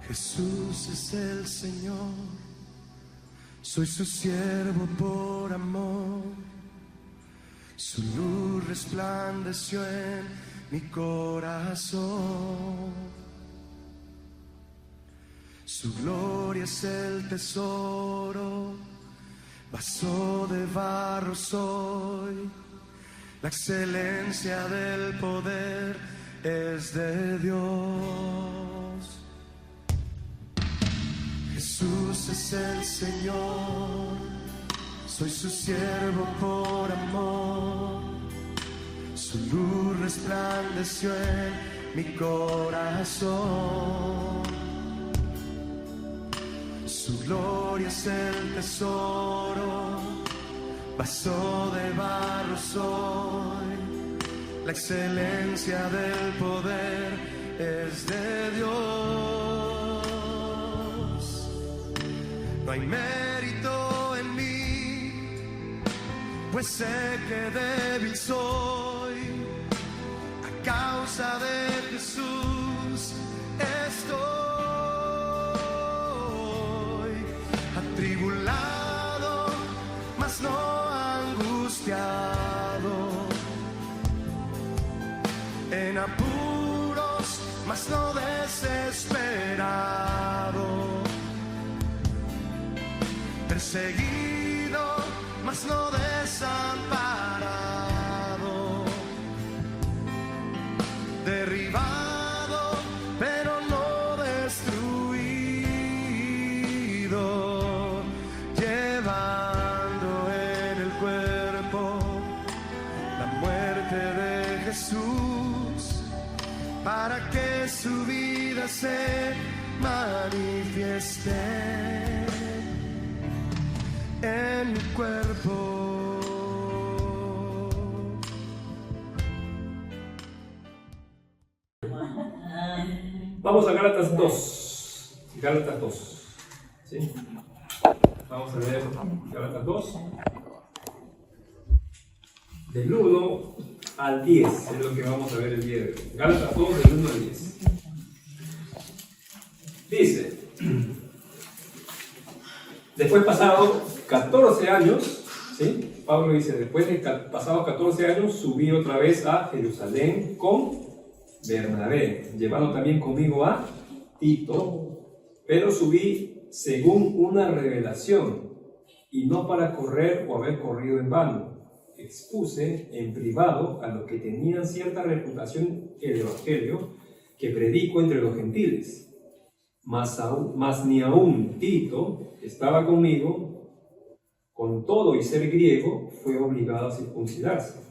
Jesús es el Señor, soy su siervo por amor. Su luz resplandeció en mi corazón. Su gloria es el tesoro, vaso de barro soy. La excelencia del poder es de Dios. Jesús es el Señor, soy su siervo por amor. Su luz resplandeció en mi corazón. Su gloria es el tesoro, vaso de barro soy. La excelencia del poder es de Dios. No hay mérito en mí, pues sé que débil soy. A causa de Jesús estoy atribulado, mas no angustiado, en apuros, mas no desesperado, perseguido, mas no desamparado, derribado, pero no destruido, llevando en el cuerpo la muerte de Jesús, para que su vida se manifieste en mi cuerpo. Vamos a Gálatas 2. Gálatas 2. ¿Sí? Vamos a leer Gálatas 2. Del 1 al 10 es lo que vamos a ver el día de hoy. Gálatas 2, del 1 al 10. Dice: después pasado 14 años, ¿sí? Pablo dice, después de pasados 14 años, subí otra vez a Jerusalén con Bernabé, llevando también conmigo a Tito, pero subí según una revelación, y no para correr o haber corrido en vano. Expuse en privado a los que tenían cierta reputación el evangelio que predico entre los gentiles. Mas ni aún Tito estaba conmigo, con todo y ser griego, fue obligado a circuncidarse.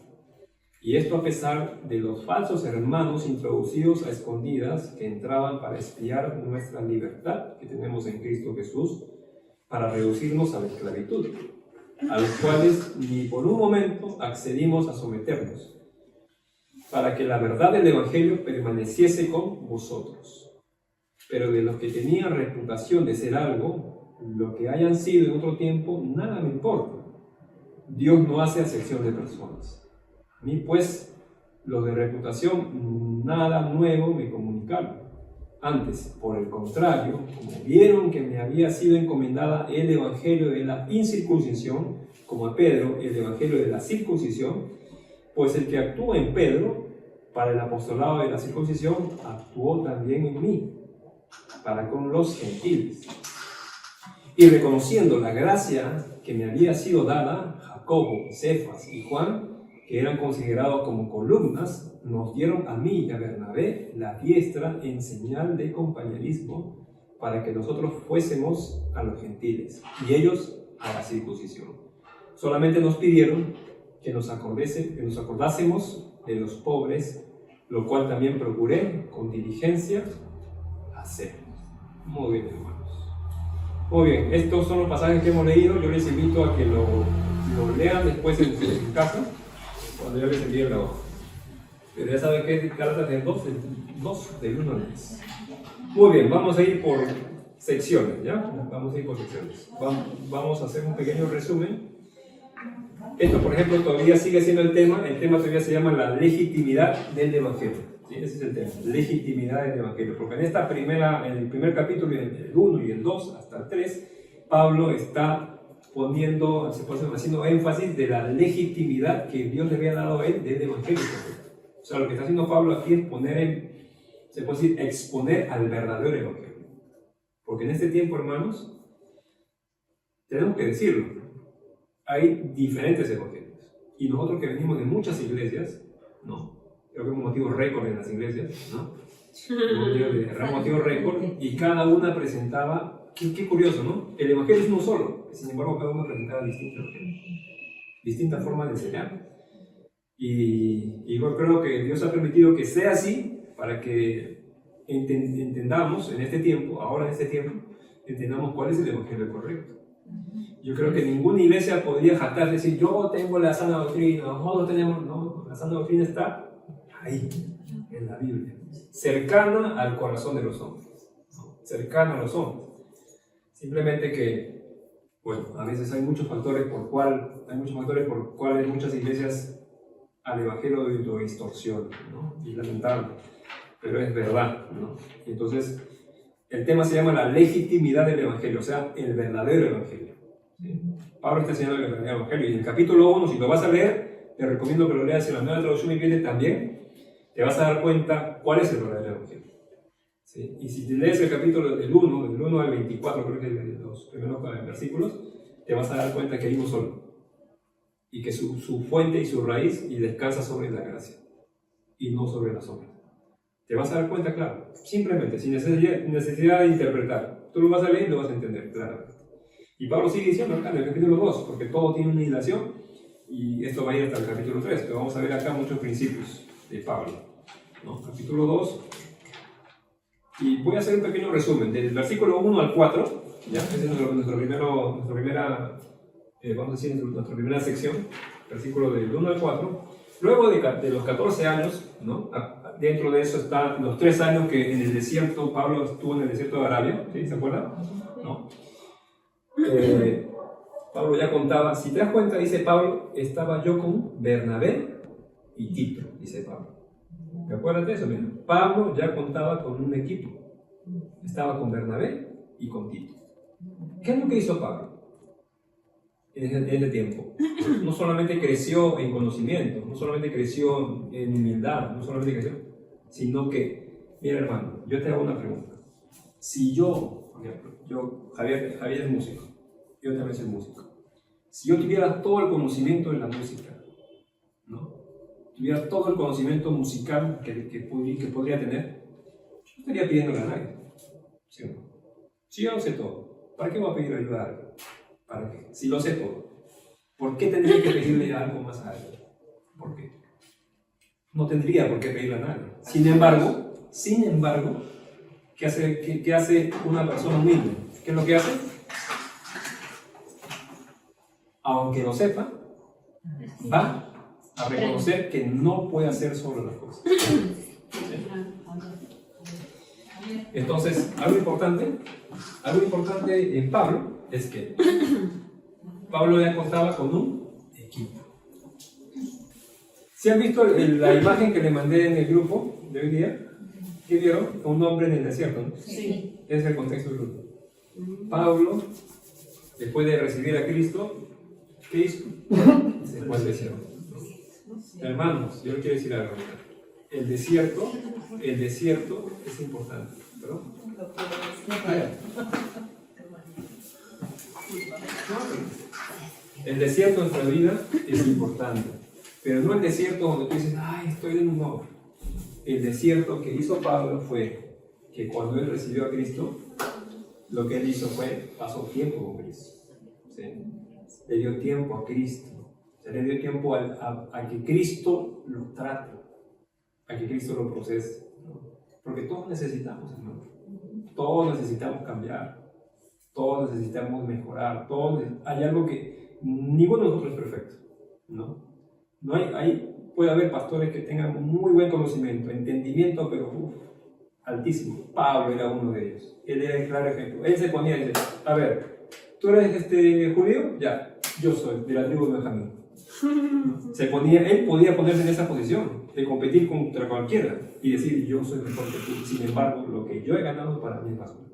Y esto a pesar de los falsos hermanos introducidos a escondidas que entraban para espiar nuestra libertad que tenemos en Cristo Jesús, para reducirnos a la esclavitud, a los cuales ni por un momento accedimos a someternos, para que la verdad del Evangelio permaneciese con vosotros. Pero de los que tenían reputación de ser algo, lo que hayan sido en otro tiempo, nada me importa. Dios no hace acepción de personas. A mí, pues, los de reputación, nada nuevo me comunicaron. Antes, por el contrario, como vieron que me había sido encomendada el evangelio de la incircuncisión, como a Pedro el evangelio de la circuncisión, pues el que actúa en Pedro para el apostolado de la circuncisión, actuó también en mí, para con los gentiles. Y reconociendo la gracia que me había sido dada, Jacobo, Cefas y Juan, que eran considerados como columnas, nos dieron a mí y a Bernabé la diestra en señal de compañerismo, para que nosotros fuésemos a los gentiles y ellos a la circuncisión. Solamente nos pidieron que nos acordásemos de los pobres, lo cual también procuré con diligencia hacer. Muy bien, hermanos. Muy bien, estos son los pasajes que hemos leído. Yo les invito a que lo lean después en casa, cuando yo les envíe la hoja. Pero ya saben que es Gálatas del 2, del 1 al 10. Muy bien, vamos a ir por secciones, ¿ya? Vamos a ir por secciones. Vamos a hacer un pequeño resumen. Esto, por ejemplo, todavía sigue siendo el tema todavía se llama la legitimidad del Evangelio. ¿sí? Ese es el tema, legitimidad del Evangelio. Porque en el primer capítulo, el 1 y el 2 hasta el 3, Pablo está poniendo, haciendo énfasis de la legitimidad que Dios le había dado a él del Evangelio. O sea, lo que está haciendo Pablo aquí es exponer al verdadero Evangelio. Porque en este tiempo, hermanos, tenemos que decirlo, hay diferentes evangelios. Y nosotros que venimos de muchas iglesias, ¿no? Creo que es un motivo récord en las iglesias, ¿no? Un motivo récord, y cada una presentaba, qué curioso, ¿no? El evangelio es uno solo, sin embargo cada uno presentaba distintas formas de enseñar. Y yo creo que Dios ha permitido que sea así para que entendamos en este tiempo, ahora en este tiempo, entendamos cuál es el evangelio correcto. Yo creo que ninguna iglesia podría jactar, decir, yo tengo la sana doctrina, nosotros tenemos, no, la sana doctrina está ahí, en la Biblia, cercana al corazón de los hombres, ¿no? Cercana a los hombres. Simplemente que, bueno, a veces hay muchos factores por cuales muchas iglesias al evangelio lo distorsionan, ¿no? Y lamentable, pero es verdad, ¿no? Y entonces, el tema se llama la legitimidad del evangelio, o sea, el verdadero evangelio, ¿sí? Pablo está enseñando el verdadero evangelio, y en el capítulo 1, si lo vas a leer, te recomiendo que lo leas en la Nueva Traducción Viviente también, te vas a dar cuenta cuál es el verdadero evangelio, ¿sí? Y si te lees el capítulo del 1 al 24, creo que los primeros versículos, te vas a dar cuenta que hay uno solo, y que su fuente y su raíz y descansa sobre la gracia, y no sobre las obras. Te vas a dar cuenta, claro, simplemente, sin necesidad de interpretar. Tú lo vas a leer y lo vas a entender, claro. Y Pablo sigue diciendo acá en el capítulo 2, porque todo tiene una hilación, y esto va a ir hasta el capítulo 3, pero vamos a ver acá muchos principios de Pablo, ¿no? Capítulo 2, y voy a hacer un pequeño resumen, del versículo 1 al 4, ¿ya? Esa es nuestra primera sección, versículo del 1 al 4. Luego de los 14 años, ¿no? Dentro de eso están los 3 años que en el desierto, Pablo estuvo en el desierto de Arabia, ¿sí? ¿Se acuerdan? ¿No? Pablo ya contaba, si te das cuenta, dice Pablo, estaba yo con Bernabé y Tito, dice Pablo. ¿Te acuerdas de eso? Mira, Pablo ya contaba con un equipo, estaba con Bernabé y con Tito. ¿Qué es lo que hizo Pablo en ese tiempo? No solamente creció en conocimiento, no solamente creció en humildad, no solamente creció, sino que, mira hermano, yo te hago una pregunta. Si yo, por ejemplo, Javier es músico, yo también soy músico. Si yo tuviera todo el conocimiento de la música, ¿no? Tuviera todo el conocimiento musical que podría tener, yo no estaría pidiéndole a nadie, ¿sí o no? Si yo lo sé todo, ¿para qué voy a pedir ayuda a alguien? ¿Para qué? Si lo sé todo, ¿por qué tendría que pedirle algo más a alguien? ¿Por qué? No tendría por qué pedirle a nadie. Sin embargo, ¿qué hace una persona humilde? ¿Qué es lo que hace? Aunque lo sepa, va a reconocer que no puede hacer solo las cosas. ¿Sí? Entonces, algo importante en Pablo es que Pablo ya contaba con un equipo. ¿Sí han visto la imagen que le mandé en el grupo de hoy día? ¿Qué vieron? Un hombre en el desierto, ¿no? Sí. Ese es el contexto del grupo. Pablo, después de recibir a Cristo, ¿qué hizo? Se fue al desierto. Hermanos, yo les quiero decir algo. El desierto es importante. ¿Perdón? El desierto en nuestra vida es importante, pero no el desierto donde tú dices, ay, estoy en un no. El desierto que hizo Pablo fue que cuando él recibió a Cristo, lo que él hizo fue, pasó tiempo con Cristo. ¿Sí? Le dio tiempo a Cristo. O sea, le dio tiempo a que Cristo lo trate, a que Cristo lo procese, ¿no? Porque todos necesitamos, hermano. Todos necesitamos cambiar. Todos necesitamos mejorar. Hay algo que ninguno de nosotros es perfecto, ¿no? No puede haber pastores que tengan muy buen conocimiento, entendimiento, pero altísimo. Pablo era uno de ellos. Él era el claro ejemplo. Él se ponía y decía, a ver, ¿tú eres judío? Ya, yo soy de la tribu de Benjamín. Él podía ponerse en esa posición de competir contra cualquiera y decir, yo soy mejor que tú. Sin embargo, lo que yo he ganado para mí es basura.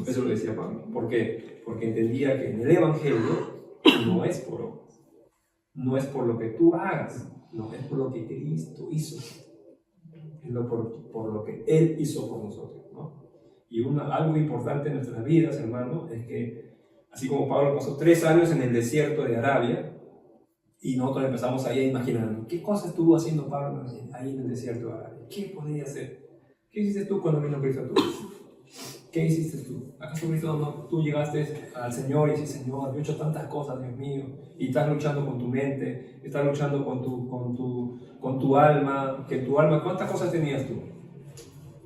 Eso lo decía Pablo. ¿Por qué? Porque entendía que en el Evangelio no es por obras, no es por lo que tú hagas, no es por lo que Cristo hizo, es por lo que Él hizo por nosotros, ¿no? Y algo importante en nuestras vidas, hermano, es que así como Pablo pasó 3 años en el desierto de Arabia, y nosotros empezamos ahí a imaginar, ¿qué cosas estuvo haciendo Pablo ahí en el desierto de Arabia? ¿Qué podía hacer? ¿Qué hiciste tú cuando vino Cristo a tu vida? ¿Qué hiciste tú? ¿Acaso Cristo tú llegaste al Señor y dices, Señor, yo he hecho tantas cosas, Dios mío, y estás luchando con tu mente, estás luchando con tu alma, que tu alma, ¿cuántas cosas tenías tú?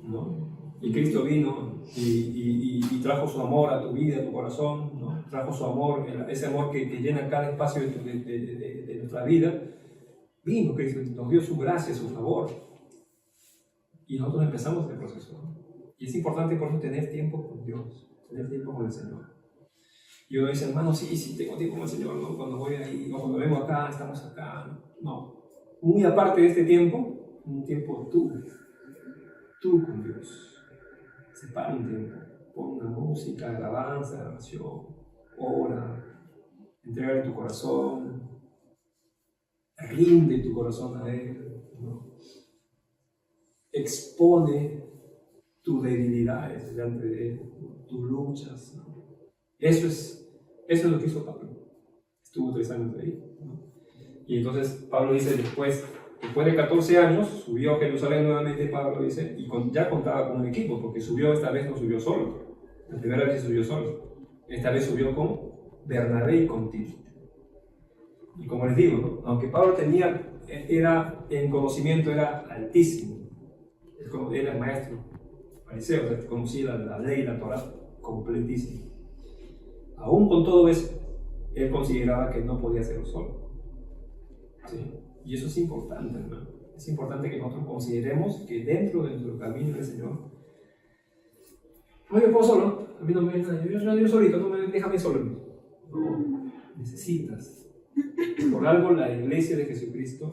¿No? Y Cristo vino y trajo su amor a tu vida, a tu corazón, ¿no? Trajo su amor, ese amor que llena cada espacio de nuestra vida. Vino Cristo, nos dio su gracia, su favor. Y nosotros empezamos el proceso, ¿no? Y es importante por eso tener tiempo con Dios, tener tiempo con el Señor. Y uno dice, hermano, sí, tengo tiempo con el Señor, ¿no? Cuando voy ahí, o cuando vengo acá, estamos acá. No. Muy aparte de este tiempo, un tiempo tú con Dios. Separa un tiempo, pon una música, alabanza, oración, ora, entrega tu corazón, rinde tu corazón a Él, ¿no? Expone tus debilidades delante de Él, tus luchas, ¿no? Eso es lo que hizo Pablo. Estuvo 3 años ahí, ¿no? Y entonces Pablo dice, después de 14 años, subió a Jerusalén nuevamente, Pablo dice, y ya contaba con un equipo, porque esta vez no subió solo. La primera vez subió solo. Esta vez subió con Bernabé y con Tito. Y como les digo, ¿no? Aunque Pablo en conocimiento era altísimo, era el maestro fariseo, o sea, conocía la ley, la Torah completísima. Aún con todo eso, él consideraba que no podía hacerlo solo. ¿Sí? Y eso es importante, hermano. Es importante que nosotros consideremos que dentro de nuestro camino del Señor, no yo puedo solo, a mí no me yo solito, no me déjame solo. No, necesitas. Por algo la iglesia de Jesucristo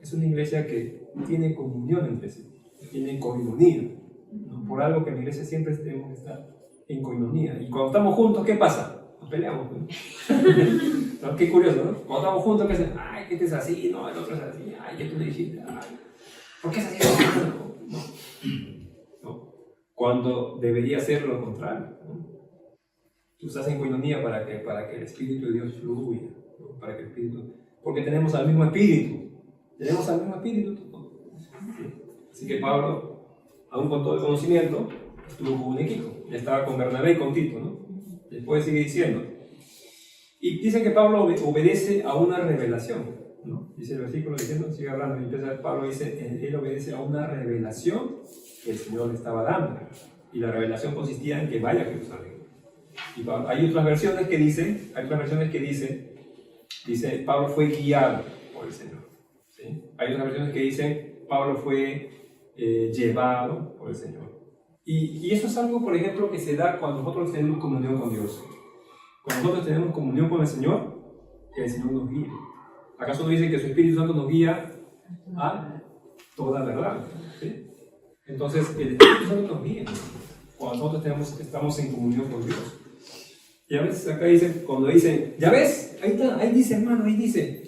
es una iglesia que tiene comunión entre sí, tiene coinonía. ¿No? Por algo que en la iglesia siempre tenemos que estar en coinonía. Y cuando estamos juntos, ¿qué pasa? Nos peleamos, ¿no? ¿No? Qué curioso, ¿no? Cuando estamos juntos, ¿qué dicen? Ay, que este es así, no, el otro es así, ay, que tú le dijiste, ay, ¿por qué es así? No. Cuando debería ser lo contrario, ¿no? Tú estás en coinonía para que el Espíritu de Dios fluya, ¿no? Para que el Espíritu, porque tenemos al mismo Espíritu, Así que Pablo, aún con todo el conocimiento, estuvo con un equipo, ya estaba con Bernabé y con Tito, ¿no? Después sigue diciendo, y dice que Pablo obedece a una revelación, ¿no? Dice el versículo diciendo, sigue hablando, y empieza Pablo dice, él obedece a una revelación que el Señor le estaba dando, y la revelación consistía en que vaya a Jerusalén. Y hay otras versiones que dice, Pablo fue guiado por el Señor, ¿sí? Hay otras versiones que dicen, Pablo fue llevado por el Señor. Y eso es algo, por ejemplo, que se da cuando nosotros tenemos comunión con Dios. Cuando nosotros tenemos comunión con el Señor nos guía. ¿Acaso no dicen que su Espíritu Santo nos guía a toda verdad? ¿Sí? Entonces, el Espíritu Santo nos guía cuando nosotros estamos en comunión con Dios. Y a veces acá dicen, cuando dicen, ya ves, ahí dice, hermano, ahí dice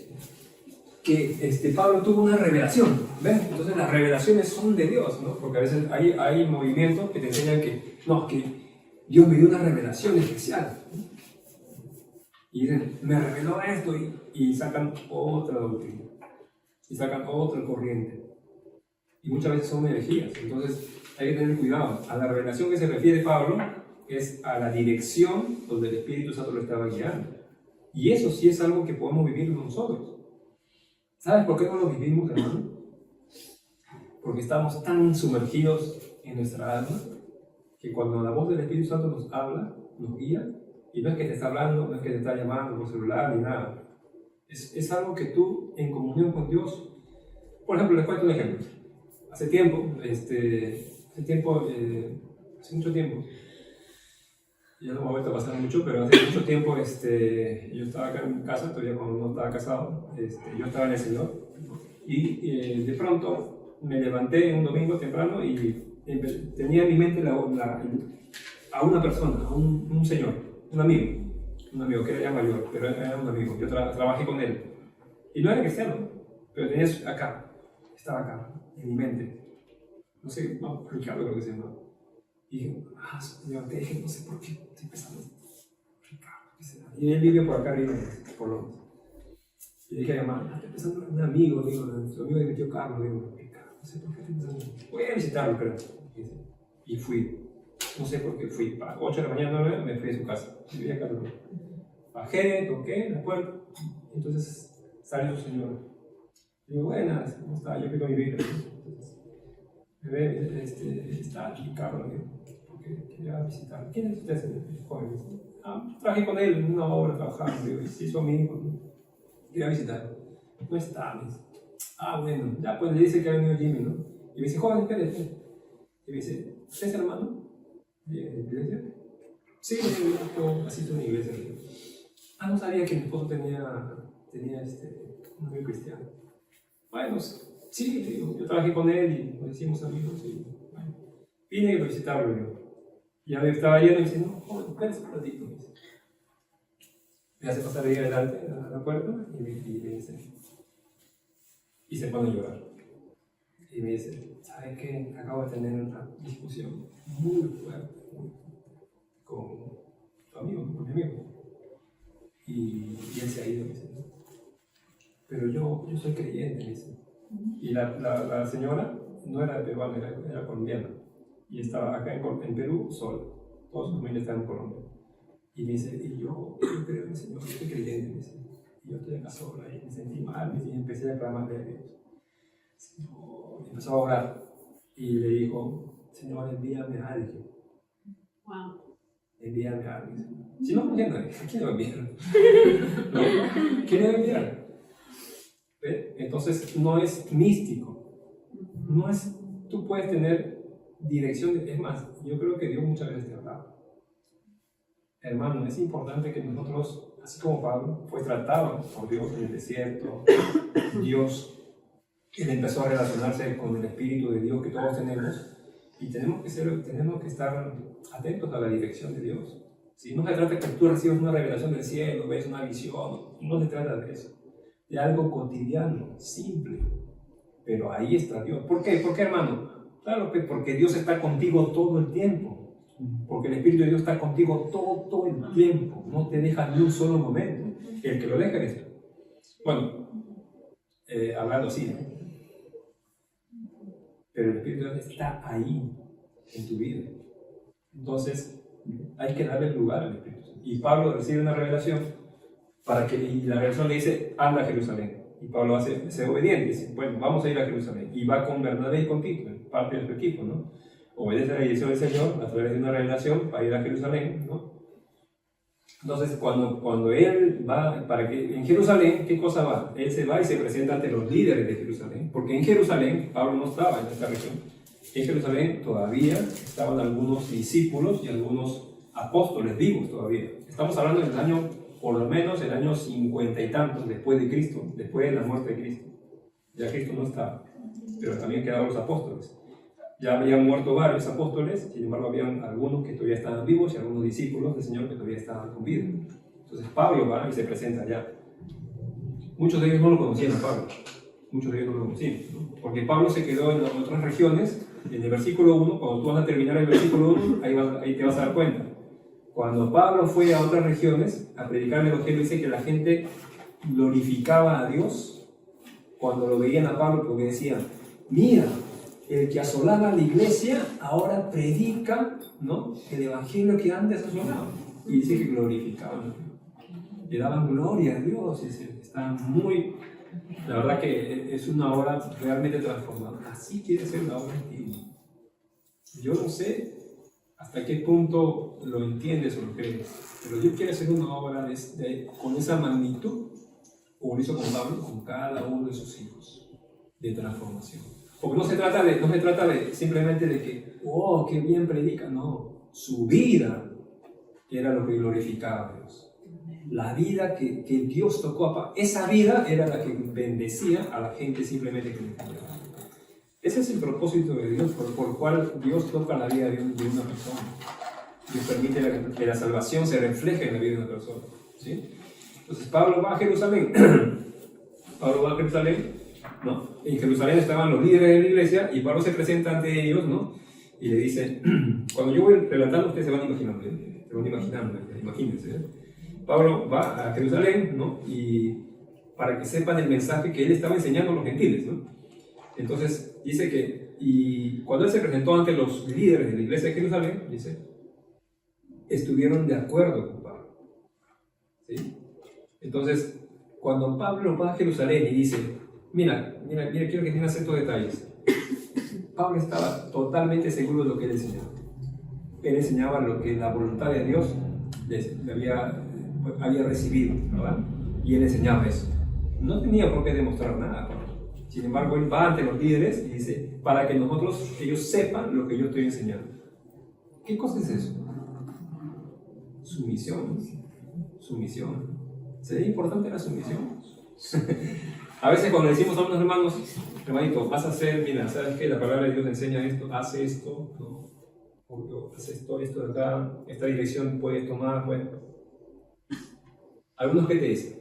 que Pablo tuvo una revelación, ¿ven? Entonces las revelaciones son de Dios, ¿no? Porque a veces hay movimientos que te enseñan que Dios me dio una revelación especial. Y dicen, me reveló esto, y sacan otra doctrina, y sacan otra corriente. Y muchas veces son herejías. Entonces hay que tener cuidado. A la revelación que se refiere Pablo es a la dirección donde el Espíritu Santo lo estaba guiando. Y eso sí es algo que podemos vivir nosotros. ¿Sabes por qué no lo vivimos, hermano? Porque estamos tan sumergidos en nuestra alma que cuando la voz del Espíritu Santo nos habla, nos guía, y no es que te está hablando, no es que te está llamando por celular ni nada. Es algo que tú, en comunión con Dios, por ejemplo, les cuento un ejemplo. Hace mucho tiempo, Ya no me ha vuelto a pasar mucho, pero hace mucho tiempo yo estaba acá en mi casa, todavía cuando no estaba casado, yo estaba en el Señor, y de pronto me levanté un domingo temprano y tenía en mi mente a una persona, a un señor, un amigo que era ya mayor, pero era un amigo. Yo trabajé con él. Y no era cristiano, pero tenía estaba acá, en mi mente. No sé, Ricardo creo que se llama. Y dije, me levanté y dije, no sé por qué estoy pensando, Ricardo, ¿qué será? Y él vive por acá arriba, por Londres. Y dije a mi mamá, estoy pensando en un amigo, su amigo de mi tío Carlos, Ricardo, no sé por qué estoy pensando. Voy a visitarlo, pero. Y fui. No sé por qué fui. A 8 de la mañana, 9, me fui a su casa. Vivía acá. Bajé, toqué la puerta. Entonces salió su señora. Digo, buenas, ¿cómo está? Yo pido mi vida. Entonces, me ve, está aquí, Carlos, porque quería visitar. ¿Quién es usted, el joven? Trabajé con él en una obra, trabajando. Digo, sí, su amigo. Quería visitar. No está, me dice. Bueno, ya pues le dice que ha venido Jimmy, ¿no? Y me dice, joven, espérate. Y me dice, ¿usted es hermano de iglesia? Sí, yo asisto a una iglesia. No sabía que mi esposo tenía un amigo cristiano. Bueno, sí, digo, yo trabajé con él y nos hicimos amigos. Y, bueno, vine a visitarlo. Y ya me estaba yendo y me dice, no, joven, espérese un ratito. Me hace pasar ahí adelante a la puerta y me dice, y se pone a llorar. Y me dice, ¿sabes qué? Acabo de tener una discusión muy fuerte con tu amigo, con mi amigo. Y él se ha ido, me dice. Pero yo soy creyente, me dice. Y la señora no era peruana, era colombiana. Y estaba acá en Perú sola. Todos sus familias estaban en Colombia. Y me dice, yo creo en el Señor, yo soy creyente, me dice. Y yo estoy acá sola y me sentí mal, y empecé a clamarle a Dios. Y empezó a orar. Y le dijo, Señor, envíame a alguien. Wow. Envíame a alguien. Si no conocía a nadie, ¿a quién le va a enviar? ¿No? ¿Quién le va a enviar? ¿Ve? Entonces no es místico. No es, tú puedes tener dirección, es más, yo creo que Dios muchas veces te habla. Hermano, es importante que nosotros, así como Pablo, fue tratado por Dios en el desierto, Dios, él empezó a relacionarse con el Espíritu de Dios que todos tenemos, y tenemos que estar atentos a la dirección de Dios. ¿Sí? No se trata de que tú recibas una revelación del cielo, ves una visión, no se trata de eso, de algo cotidiano, simple, pero ahí está Dios. ¿Por qué? ¿Por qué, hermano? Claro que porque Dios está contigo todo el tiempo. Porque el Espíritu de Dios está contigo todo el tiempo, no te deja ni un solo momento. El que lo deja es Dios. Bueno, hablando así, ¿no? Pero el Espíritu de Dios está ahí, en tu vida. Entonces, hay que darle lugar al Espíritu. Y Pablo recibe una revelación, y la revelación le dice, anda a Jerusalén. Y Pablo se obediente, dice, bueno, vamos a ir a Jerusalén. Y va con Bernabé y con Tito, parte de su equipo, ¿no? Obedece la dirección del Señor a través de una revelación para ir a Jerusalén, ¿no? Entonces, cuando él va, en Jerusalén, ¿qué cosa va? Él se va y se presenta ante los líderes de Jerusalén, porque en Jerusalén, Pablo no estaba en esta región, en Jerusalén todavía estaban algunos discípulos y algunos apóstoles vivos todavía. Estamos hablando del año, por lo menos el año 50 y tantos después de Cristo, después de la muerte de Cristo. Ya Cristo no estaba, pero también quedaban los apóstoles. Ya habían muerto varios apóstoles, sin embargo habían algunos que todavía estaban vivos y algunos discípulos del Señor que todavía estaban con vida. Entonces Pablo va y se presenta allá. Muchos de ellos no lo conocían a Pablo, muchos de ellos no lo conocían, ¿no? Porque Pablo se quedó en otras regiones. En el versículo 1, cuando tú vas a terminar el versículo 1, ahí te vas a dar cuenta. Cuando Pablo fue a otras regiones a predicar el Evangelio, dice que la gente glorificaba a Dios cuando lo veían a Pablo, porque decían, mira, el que asolaba a la iglesia ahora predica, ¿no?, el evangelio que antes asolaba. Y dice que glorificaban, le daban gloria a Dios. Estaban muy, la verdad que es una obra realmente transformada. Así quiere ser la obra antigua. Yo no sé hasta qué punto lo entiendes o lo crees, pero Dios quiere hacer una obra con esa magnitud, como lo hizo con Pablo, con cada uno de sus hijos, de transformación. Porque no se trata de simplemente de que, oh, qué bien predica, no, su vida era lo que glorificaba a Dios. La vida que Dios tocó, esa vida era la que bendecía a la gente simplemente que le entendía. Ese es el propósito de Dios, por el cual Dios toca la vida de una persona. Dios permite que la salvación se refleje en la vida de una persona, ¿sí? Entonces Pablo va a Jerusalén. ¿No? En Jerusalén estaban los líderes de la iglesia y Pablo se presenta ante ellos, ¿no? Y le dice, cuando yo voy relatando, ustedes se van imaginando, imagínense, ¿eh? Pablo va a Jerusalén, ¿no? Y para que sepan el mensaje que él estaba enseñando a los gentiles, ¿no? Entonces dice que, y cuando él se presentó ante los líderes de la iglesia de Jerusalén, dice, estuvieron de acuerdo con Pablo, ¿sí? Entonces, cuando Pablo va a Jerusalén y dice, mira, quiero que entiendas estos detalles. Pablo estaba totalmente seguro de lo que él enseñaba. Él enseñaba lo que la voluntad de Dios le había recibido, ¿verdad? Y él enseñaba eso. No tenía por qué demostrar nada, Pablo. Sin embargo, él va ante los líderes y dice, para que ellos sepan lo que yo estoy enseñando. ¿Qué cosa es eso? Sumisión. ¿Sería importante la sumisión? A veces cuando decimos a unos hermanos, hermanito, vas a hacer, mira, ¿sabes qué? La palabra de Dios enseña esto, haz esto, ¿no? O haz esto de acá, esta dirección puedes tomar, bueno. Algunos que te dicen,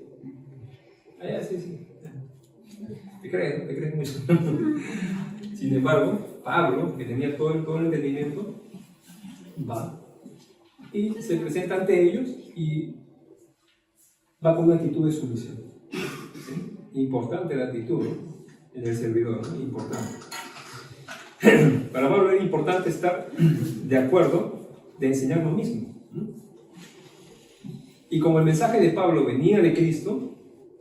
sí. Te crees mucho. Sin embargo, Pablo, que tenía todo el entendimiento, va y se presenta ante ellos y va con una actitud de sumisión. ¿Sí? Importante la actitud, ¿no? En el servidor, ¿no? Importante. Para Pablo era importante estar de acuerdo de enseñar lo mismo, ¿no? Y como el mensaje de Pablo venía de Cristo,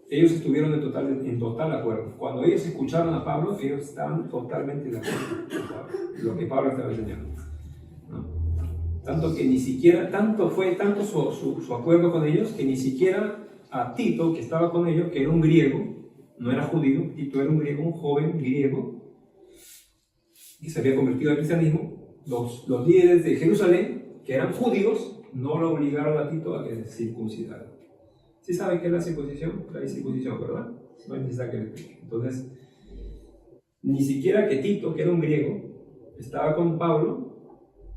ellos estuvieron en total acuerdo. Cuando ellos escucharon a Pablo, ellos estaban totalmente de acuerdo con lo que Pablo estaba enseñando, ¿no? Tanto que ni siquiera, tanto su acuerdo con ellos, que ni siquiera a Tito, que estaba con ellos, que era un griego, no era judío, Tito era un griego, un joven griego, que se había convertido al cristianismo, los líderes de Jerusalén, que eran judíos, no lo obligaron a Tito a que se circuncidara. ¿Sí saben qué es la circuncisión? La circuncisión, ¿verdad? No es necesario que le explique. Entonces, ni siquiera que Tito, que era un griego, estaba con Pablo,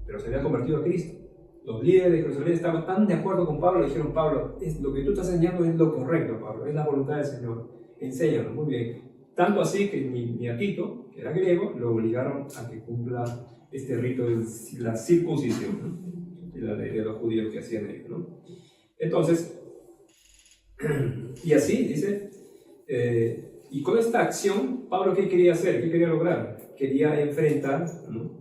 pero se había convertido a Cristo. Los líderes de Jerusalén estaban tan de acuerdo con Pablo, le dijeron, Pablo, lo que tú estás enseñando es lo correcto, Pablo, es la voluntad del Señor. Enséñalo, muy bien. Tanto así que ni a Tito, que era griego, lo obligaron a que cumpla este rito de la circuncisión, ¿no? De la ley de los judíos que hacían ellos, ¿no? Entonces, y así dice, y con esta acción, Pablo, ¿qué quería hacer? ¿Qué quería lograr? Quería enfrentar, ¿no?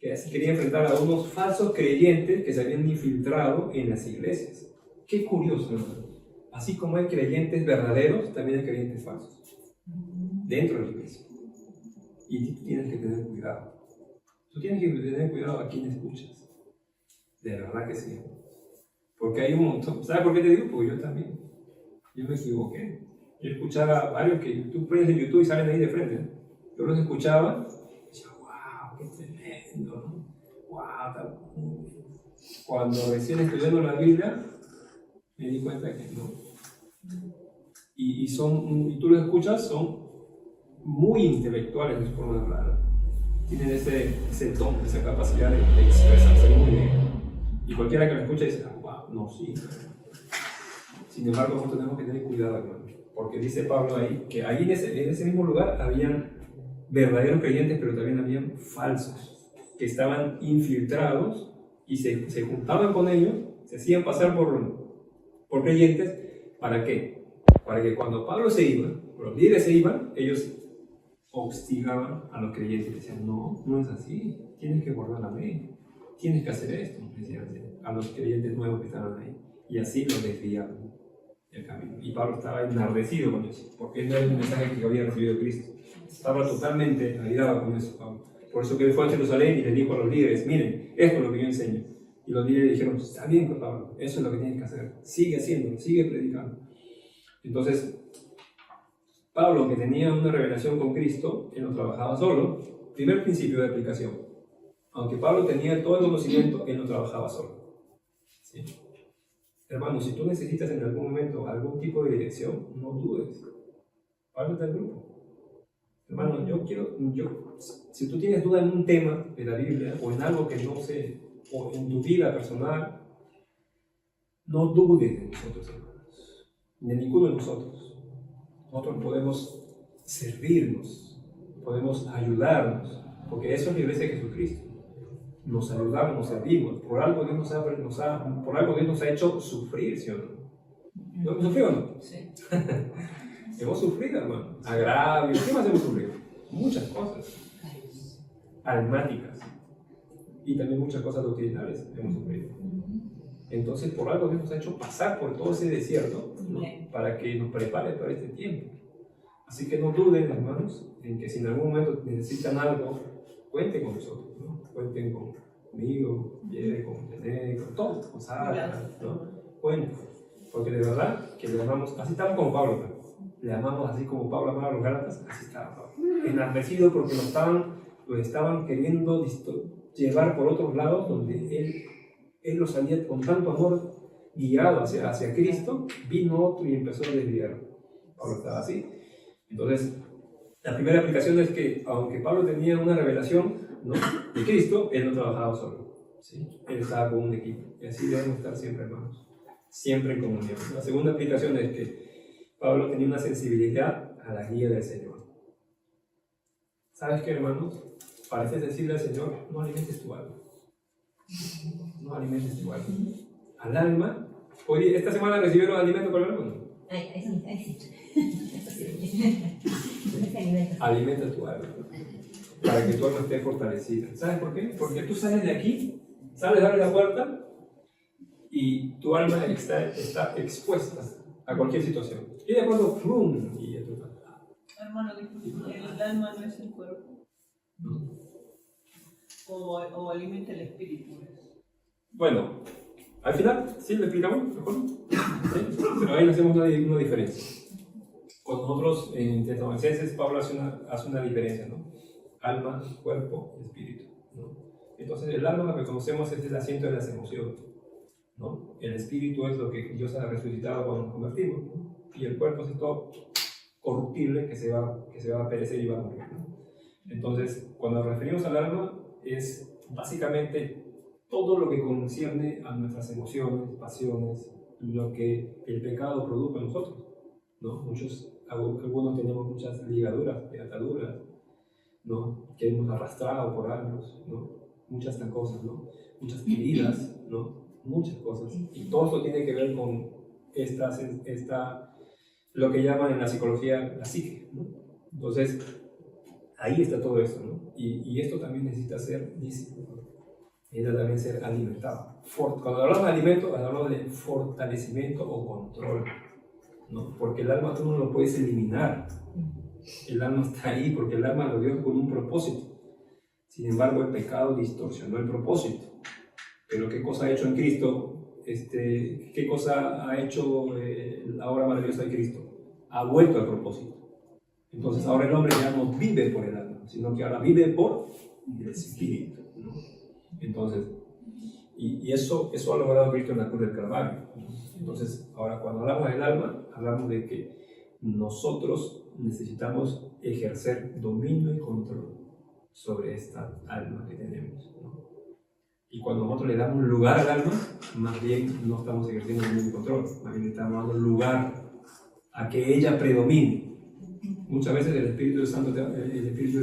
Quería enfrentar a unos falsos creyentes que se habían infiltrado en las iglesias. Qué curioso, ¿no? Así como hay creyentes verdaderos, también hay creyentes falsos dentro de la iglesia. Y tú tienes que tener cuidado. Tú tienes que tener cuidado a quién escuchas. De verdad que sí. Porque hay un montón. ¿Sabes por qué te digo? Porque yo también. Yo me equivoqué. Yo escuchaba a varios que tú pones en YouTube y salen ahí de frente, ¿no? Yo los escuchaba y decía, wow, qué tremendo, ¿no? Wow. Cuando recién estudiando la Biblia, me di cuenta que no. Y tú los escuchas, son muy intelectuales en su forma de hablar. Tienen ese don, esa capacidad de expresarse muy bien. Y cualquiera que lo escuche dice, wow, no, sí. Sin embargo, nosotros tenemos que tener cuidado, hermano. Porque dice Pablo ahí, que ahí en ese mismo lugar habían verdaderos creyentes, pero también habían falsos, que estaban infiltrados y se juntaban con ellos, se hacían pasar por creyentes. ¿Para qué? Para que cuando Pablo se iba, los líderes se iban, ellos hostigaban a los creyentes y decían, no es así, tienes que guardar la ley, tienes que hacer esto, decían a los creyentes nuevos que estaban ahí. Y así los desviaban del camino. Y Pablo estaba enardecido con eso, porque no era el mensaje que había recibido Cristo. Estaba totalmente aliado con eso, Pablo. Por eso que él fue a Jerusalén y le dijo a los líderes, miren, esto es lo que yo enseño. Y los líderes dijeron, está bien, Pablo, eso es lo que tienes que hacer. Sigue haciéndolo, sigue predicando. Entonces, Pablo, que tenía una revelación con Cristo, él no trabajaba solo. Primer principio de aplicación. Aunque Pablo tenía todo el conocimiento, él no trabajaba solo. ¿Sí? Hermano, si tú necesitas en algún momento algún tipo de dirección, no dudes. Háblate del grupo. Hermano, si tú tienes duda en un tema de la Biblia o en algo que no sé, o en tu vida personal, no dudes de nosotros, hermanos, de ninguno de nosotros. Nosotros podemos servirnos, podemos ayudarnos, porque eso es la iglesia de Jesucristo. Nos ayudamos, nos servimos. Por algo Dios nos ha hecho sufrir, ¿sí o no? ¿No hemos sufrido o no? Sí. Hemos sufrido, hermano. Agravios. ¿Qué más hemos sufrido? Muchas cosas. Almáticas. Y también muchas cosas doctrinales hemos sufrido. Entonces, por algo Dios nos ha hecho pasar por todo ese desierto, ¿no? Para que nos prepare para este tiempo. Así que no duden, hermanos, en que si en algún momento necesitan algo, cuenten con nosotros, ¿no? Cuenten conmigo, con René, con todos, con Sara, ¿no? Cuenten. Porque de verdad que le amamos, así estamos como Pablo, ¿no? Le amamos así como Pablo amaba a los Gálatas, así estaba Pablo. Enardecido porque lo estaban queriendo llevar por otros lados donde él los había con tanto amor guiado hacia Cristo, vino otro y empezó a desviar. Pablo estaba así. Entonces, la primera aplicación es que, aunque Pablo tenía una revelación, ¿no?, de Cristo, él no trabajaba solo, ¿sí? Él estaba con un equipo. Y así debemos estar siempre, hermanos, siempre en comunión. La segunda aplicación es que Pablo tenía una sensibilidad a la guía del Señor. ¿Sabes qué, hermanos? Parece decirle al Señor, no alimentes tu alma. No alimentes tu alma. Al alma. Hoy, esta semana recibieron alimento para el alma, ¿no? Alimenta tu alma para que tu alma esté fortalecida. ¿Sabes por qué? Porque tú sales de aquí, abres la puerta y tu alma está expuesta a cualquier situación. Y de acuerdo, ¡plum! Y ya tú estás. Hermano, el alma no es el cuerpo. ¿No? O alimenta el espíritu. Bueno, al final, ¿sí lo explicamos? ¿Mejor? ¿Sí? Pero ahí hacemos una diferencia. Con nosotros, en Tesalonicenses, Pablo hace una diferencia, ¿no? Alma, cuerpo, espíritu, ¿no? Entonces, el alma, lo que conocemos, es el asiento de las emociones, ¿no? El espíritu es lo que Dios ha resucitado cuando nos convertimos, ¿no? Y el cuerpo es todo corruptible que se va a perecer y va a morir, ¿no? Entonces, cuando nos referimos al alma, es básicamente todo lo que concierne a nuestras emociones, pasiones, lo que el pecado produjo en nosotros, ¿no? Algunos tenemos muchas ligaduras y ataduras, ¿no?, que hemos arrastrado por años, ¿no? Muchas cosas, ¿no? Muchas heridas, ¿no? Muchas cosas. Y todo esto tiene que ver con lo que llaman en la psicología la psique, ¿no? Entonces, ahí está todo esto, ¿no? Y esto también necesita ser alimentado. Cuando hablamos de alimento, hablamos de fortalecimiento o control, ¿no? Porque el alma tú no lo puedes eliminar. El alma está ahí porque el alma lo dio con un propósito. Sin embargo, el pecado distorsionó el propósito. Pero ¿qué cosa ha hecho en Cristo? ¿Qué cosa ha hecho la obra maravillosa de Cristo? Ha vuelto al propósito. Entonces ahora el hombre ya no vive por el alma, sino que ahora vive por el espíritu, ¿no? Entonces, y eso ha logrado Cristo en la cruz del Calvario, ¿no? Entonces, ahora cuando hablamos del alma, hablamos de que nosotros necesitamos ejercer dominio y control sobre esta alma que tenemos, ¿no? Y cuando nosotros le damos lugar al alma, más bien no estamos ejerciendo dominio y control, más bien estamos dando lugar a que ella predomine. Muchas veces el Espíritu del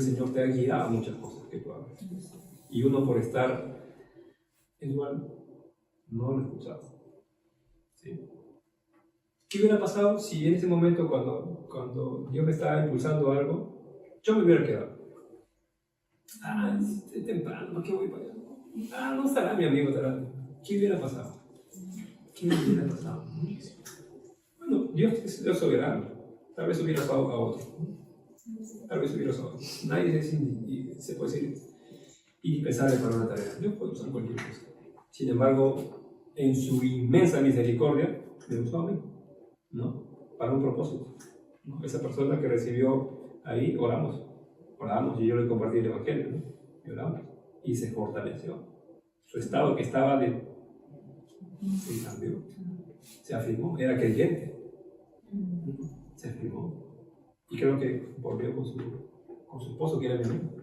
Señor te ha guiado a muchas cosas que tú hagas. Y uno, por estar igual, no lo escuchaba. ¿Sí? ¿Qué hubiera pasado si en ese momento, cuando Dios me estaba impulsando algo, yo me hubiera quedado? Es temprano, ¿por qué voy para allá? No estará mi amigo, estará. ¿Qué hubiera pasado? ¿Qué hubiera pasado? Bueno, Dios es Dios soberano. Tal vez hubiera pasado a otro. Tal vez hubiera pasado a otro. Nadie se puede decir indispensable para una tarea. Dios puede usar cualquier cosa. Sin embargo, en su inmensa misericordia, me usó a mí, ¿no? Para un propósito, ¿no? Esa persona que recibió ahí, oramos y yo le compartí el Evangelio, ¿no? Y oramos y se fortaleció. Su estado que estaba se cambió. Se afirmó, era creyente. Se afirmó. Y creo que volvió con su esposo, que era mi amigo.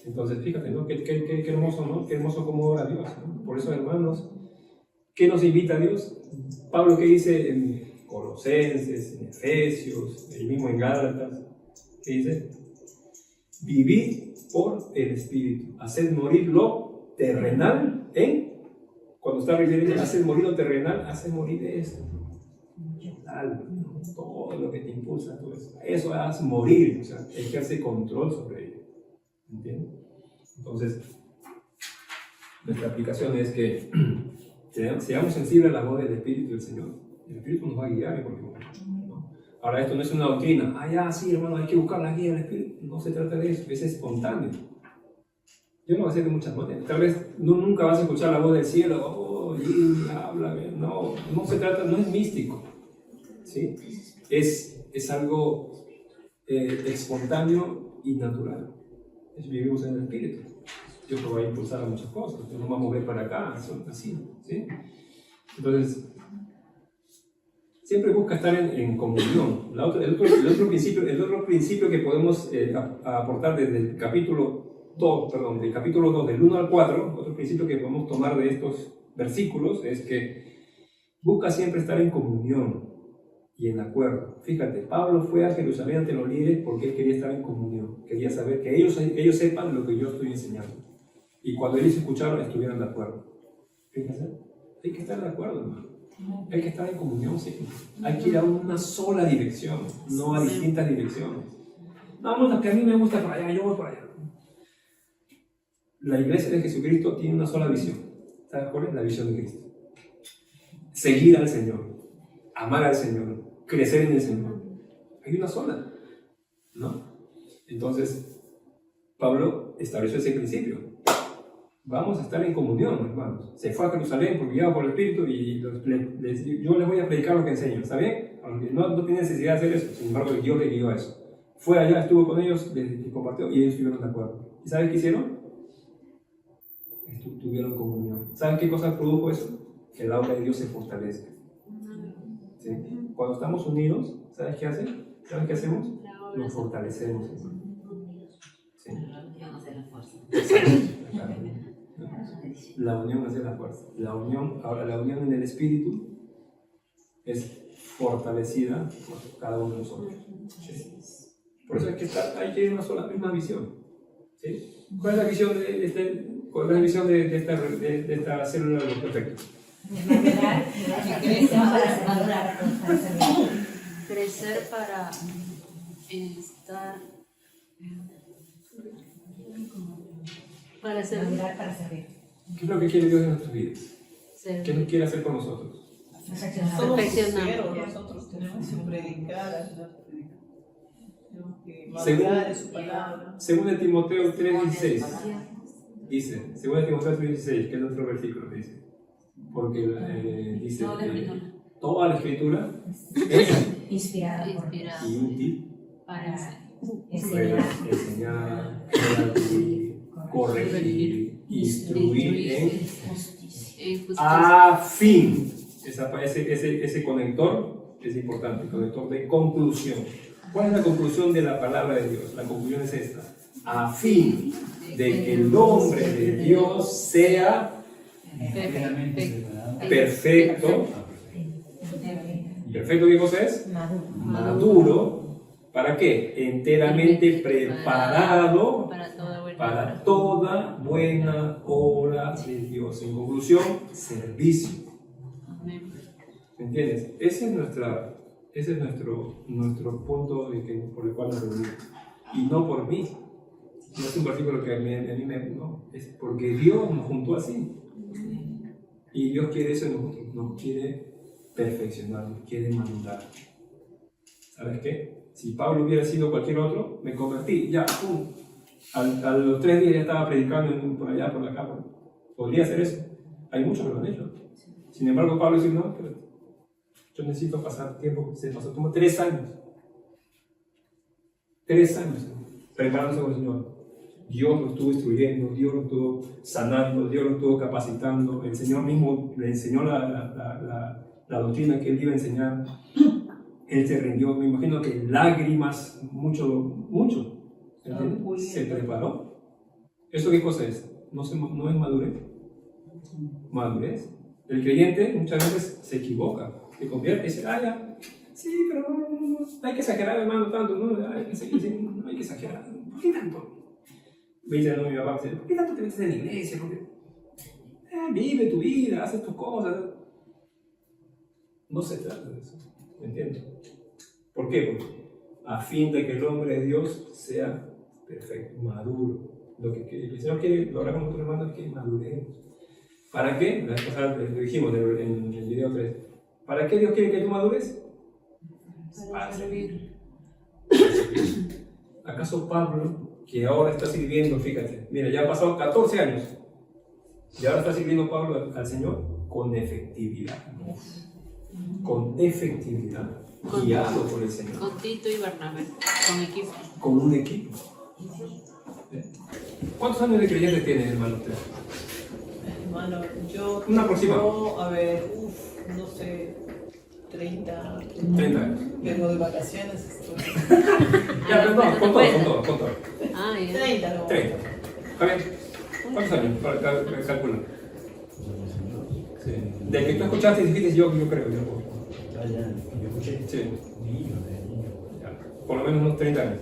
Entonces, fíjate, ¿no? Qué hermoso, ¿no? Qué hermoso cómo ora Dios, ¿no? Por eso, hermanos, ¿qué nos invita a Dios? Pablo, ¿qué dice en Colosenses, en Efesios, el mismo en Gálatas? ¿Qué dice? Vivid por el Espíritu, hacer morir lo terrenal cuando está refiriendo a hacer morir lo terrenal, hacer morir esto, el alma, ¿no? Todo lo que te impulsa, todo eso hace morir, o sea, ejerce control sobre ello, ¿entiendes? Entonces, nuestra aplicación es que seamos sensibles a la voz del Espíritu del Señor. El Espíritu nos va a guiar en cualquier momento, ¿no? Ahora, esto no es una doctrina. Ya, sí, hermano, hay que buscar la guía del Espíritu. No se trata de eso, es espontáneo. Yo lo voy a hacer de muchas maneras. Tal vez nunca vas a escuchar la voz del cielo. Habla. No se trata, no es místico, ¿sí? Es algo espontáneo y natural. Vivimos en el Espíritu. Dios lo va a impulsar a muchas cosas. Dios nos va a mover para acá, así, ¿sí? Entonces, siempre busca estar en comunión. El otro principio que podemos aportar desde el capítulo 2, del 1 al 4, otro principio que podemos tomar de estos versículos es que busca siempre estar en comunión y en acuerdo. Fíjate, Pablo fue a Jerusalén ante los líderes porque él quería estar en comunión, quería saber que ellos sepan lo que yo estoy enseñando. Y cuando ellos escucharon, estuvieron de acuerdo. Fíjate, hay que estar de acuerdo, hermano. Hay que estar en comunión, sí. Hay que ir a una sola dirección, no a distintas direcciones. No, que a mí me gusta para allá, yo voy para allá. La iglesia de Jesucristo tiene una sola visión. ¿Sabes cuál es la visión de Cristo? Seguir al Señor, amar al Señor, crecer en el Señor. Hay una sola, ¿no? Entonces, Pablo estableció ese principio. Vamos a estar en comunión, hermanos. Se fue a Jerusalén porque guiado por el Espíritu y yo les voy a predicar lo que enseño, ¿está bien? Aunque no tenía necesidad de hacer eso, sin embargo, Dios le guió a eso. Fue allá, estuvo con ellos, les compartió y ellos estuvieron de acuerdo. ¿Y sabes qué hicieron? Tuvieron comunión. ¿Sabes qué cosa produjo eso? Que la obra de Dios se fortalezca. ¿Sí? Cuando estamos unidos, ¿sabes qué hace? ¿Sabes qué hacemos? Nos fortalecemos. ¿Sí? La unión hace la fuerza. La unión en el Espíritu es fortalecida por cada uno de nosotros. ¿Sí? Por eso hay que ir a una sola misma visión. ¿Sí? ¿Cuál es la visión de esta célula de los perfectos? Crecer para estar, para servir. ¿Qué es lo que quiere Dios en nuestras vidas? ¿Qué nos quiere hacer con nosotros? Perfeccionar. Nosotros tenemos que predicar, tenemos que madurar su palabra. Según Timoteo 3:16 dice, según Timoteo 3:16, que es nuestro versículo, dice, porque dice toda la escritura es inspirada y útil para enseñar, corregir, instruir en justicia. a fin. Ese conector es importante, el conector de conclusión. ¿Cuál es la conclusión de la palabra de Dios? La conclusión es esta: a fin de que el hombre de Dios sea perfecto. ¿Perfecto qué cosa es? Maduro. ¿Para qué? Enteramente preparado para toda buena obra de Dios. En conclusión, servicio. ¿Me entiendes? Ese es nuestro punto por el cual nos reunimos. Y no por mí. No es un versículo que a mí no, es porque Dios nos juntó así. Y Dios quiere eso en nosotros, nos quiere perfeccionar, nos quiere madurar. ¿Sabes qué? Si Pablo hubiera sido cualquier otro, me convertí, ya, ¡pum! A los 3 días ya estaba predicando por allá, por acá. Podría hacer eso. Hay muchos que lo han hecho. Sin embargo, Pablo dice, no, pero yo necesito pasar tiempo. Se pasó como 3 años. 3 años preparándose con el Señor. Dios lo estuvo instruyendo, Dios lo estuvo sanando, Dios lo estuvo capacitando. El Señor mismo le enseñó la la doctrina que él iba a enseñar, él se rindió, me imagino que lágrimas, mucho, ¿entiendes? Se preparó. ¿Eso qué cosa es? ¿No es madurez? Madurez. El creyente muchas veces se equivoca, se convierte y dice, ya, sí, pero no hay que exagerar, hermano, tanto, no hay que exagerar. ¿Por qué tanto? Me dice mi papá, ¿por qué tanto te metes en la iglesia? Vive tu vida, haces tus cosas. No se trata de eso, ¿me entiendes? ¿Por qué? Porque a fin de que el hombre de Dios sea perfecto, maduro. Lo que el Señor quiere lograr con nosotros, hermanos, es que maduremos. ¿Para qué? La vez pasada lo dijimos en el video 3. ¿Para qué Dios quiere que tú madures? Para servir. ¿Acaso Pablo, que ahora está sirviendo, fíjate, mira, ya han pasado 14 años, y ahora está sirviendo Pablo al Señor con efectividad? Con efectividad, guiado por el Señor. Con Tito y Bernabé, con equipo. Con un equipo. ¿Cuántos años de creyente tiene, hermano, usted? Hermano, yo... Un aproximado. A ver, no sé, 30. 30 años. Vengo de vacaciones. Ya, perdón, con todo. Ah, ya. 30, no. 30. ¿Está bien? ¿Cuántos años? Para calcular. Sí. De que tú escuchaste y dijiste, yo creo. Yo escuché. Sí. Ya. Por lo menos unos 30 años.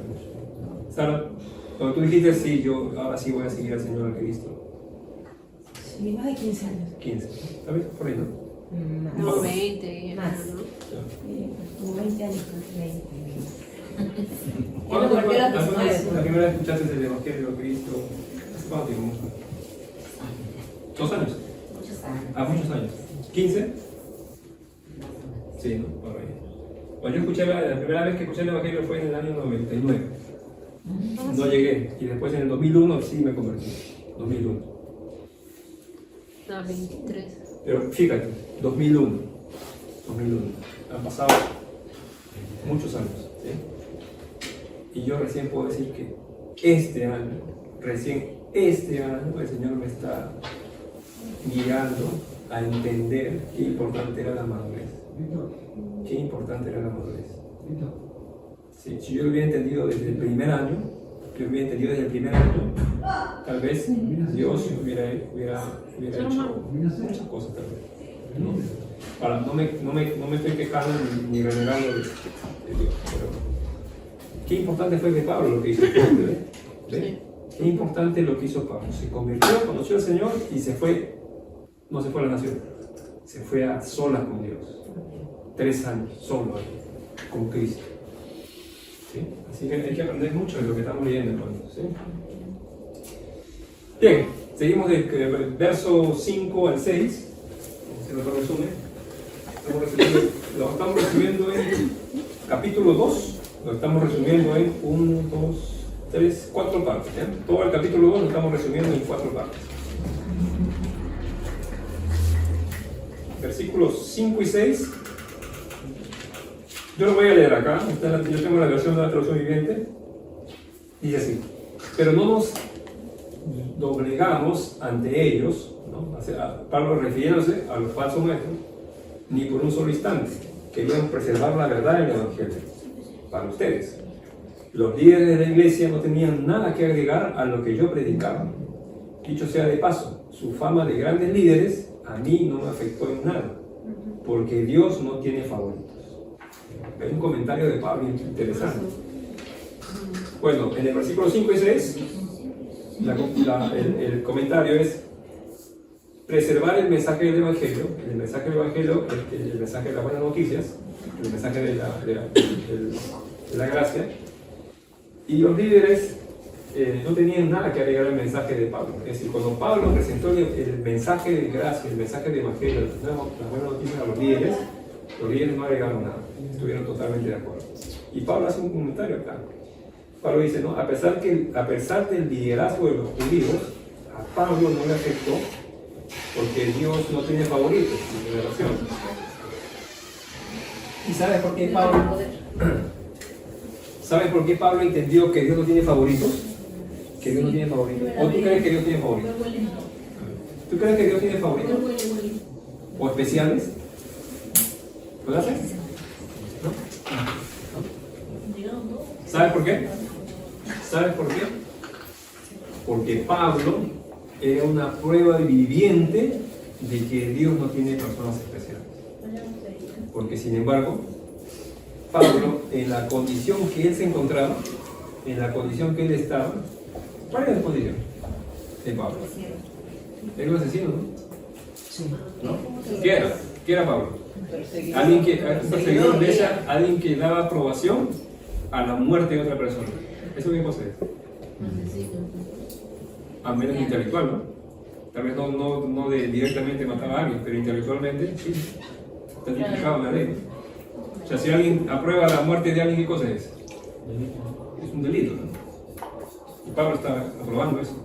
Sara, cuando tú dijiste, sí, yo ahora sí voy a seguir al Señor, a Cristo. Sí, más de 15 años. 15. ¿Está bien? Por ahí, ¿no? Más. No, 20. Más. ¿no? Como 20 años, 20. ¿Cuándo fue la la primera vez que escuchaste el Evangelio de Cristo? ¿Hace cuánto tiempo? 2 años. Muchos años. Muchos años. ¿15? Sí, ¿no? Por ahí. Bueno, yo escuché, la primera vez que escuché el Evangelio fue en el año 99. No llegué. Y después en el 2001 sí me convertí. 2001. No, 23. Pero fíjate, 2001. Han pasado muchos años. ¿Sí? Y yo recién puedo decir que este año el Señor me está guiando a entender qué importante era la madurez. Qué importante era la madurez. Sí, si yo lo hubiera entendido desde el primer año, tal vez Dios hubiera hecho muchas cosas tal vez. ¿No? Ahora, no me estoy quejando ni renegando de Dios, pero qué importante fue que Pablo lo que hizo. ¿Ve? Qué importante lo que hizo Pablo. Se convirtió, conoció al Señor y se fue, no se fue a la nación, se fue a solas con Dios. 3 años, solo con Cristo. ¿Sí? Así que hay que aprender mucho de lo que estamos leyendo, hermanos. ¿Sí? Bien, seguimos del verso 5 al 6. Se nos resume. Lo estamos resumiendo en capítulo 2. Lo estamos resumiendo en 1, 2, 3, 4 partes. ¿Ya? Todo el capítulo 2 lo estamos resumiendo en 4 partes. Versículos 5 y 6. Yo lo voy a leer acá. Yo tengo la versión de la traducción viviente. Dice así: pero no nos doblegamos ante ellos, ¿no? Pablo refiriéndose a los falsos maestros, ni por un solo instante. Querían preservar la verdad en el Evangelio para ustedes. Los líderes de la iglesia no tenían nada que agregar a lo que yo predicaba. Dicho sea de paso, su fama de grandes líderes a mí no me afectó en nada, porque Dios no tiene favoritos. Hay un comentario de Pablo interesante. Bueno, en el versículo 5 y 6, el comentario es preservar el mensaje del Evangelio. El mensaje del Evangelio es el mensaje de las buenas noticias, el mensaje de la gracia. Y los líderes no tenían nada que agregar al mensaje de Pablo. Es decir, cuando Pablo presentó el mensaje de gracia, el mensaje de Evangelio, las buenas noticias a los líderes no agregaron nada, estuvieron totalmente de acuerdo. Y Pablo hace un comentario acá. Pablo dice, ¿no? A pesar del liderazgo de los judíos, a Pablo no le afectó, porque Dios no tiene favoritos en su relación. ¿Y sabes por qué Pablo? ¿Sabes por qué Pablo entendió que Dios no tiene favoritos? Que Dios no tiene favoritos. ¿O tú crees que Dios tiene favoritos? ¿Tú crees que Dios tiene favoritos? ¿O especiales? ¿Puede hacer? ¿No? ¿Sabes por qué? ¿Sabes por qué? Porque Pablo era una prueba viviente de que Dios no tiene personas especiales. Porque sin embargo, Pablo, en la condición que él se encontraba, en la condición que él estaba, ¿cuál era la condición de Pablo? Era un asesino, ¿no? Sí. ¿No? ¿Qué era Pablo? Alguien que, un perseguidor de la iglesia, alguien que daba aprobación a la muerte de otra persona. ¿Eso qué cosa es? A menos intelectual, ¿no? Tal vez no directamente mataba a alguien, pero intelectualmente sí. Está tipificado en la ley. O sea, si alguien aprueba la muerte de alguien, ¿qué cosa es? Es un delito, ¿no? Y Pablo está aprobando eso.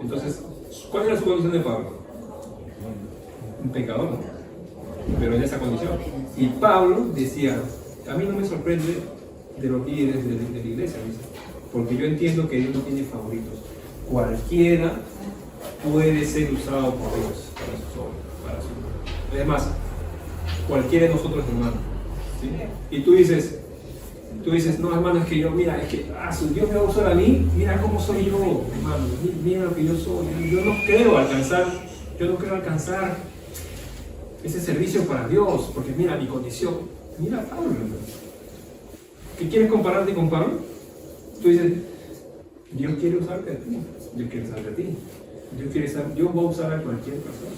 Entonces, ¿cuál era su condición de Pablo? Un pecador, ¿no? Pero en esa condición. Y Pablo decía, a mí no me sorprende de los líderes de la iglesia, dice, porque yo entiendo que Dios no tiene favoritos. Cualquiera puede ser usado por Dios para sus obras, para su obra. Además, cualquiera de nosotros, hermano, ¿sí? Y tú dices, no, hermano, es que yo, mira, es que Dios me va a usar a mí, mira cómo soy yo, hermano, mira lo que yo soy. Yo no creo alcanzar ese servicio para Dios, porque mira mi condición. Mira a Pablo, hermano. ¿Qué quieres compararte con Pablo? Tú dices, Dios quiere usarte a ti, Dios quiere usarte a ti. Dios va a usar a cualquier persona.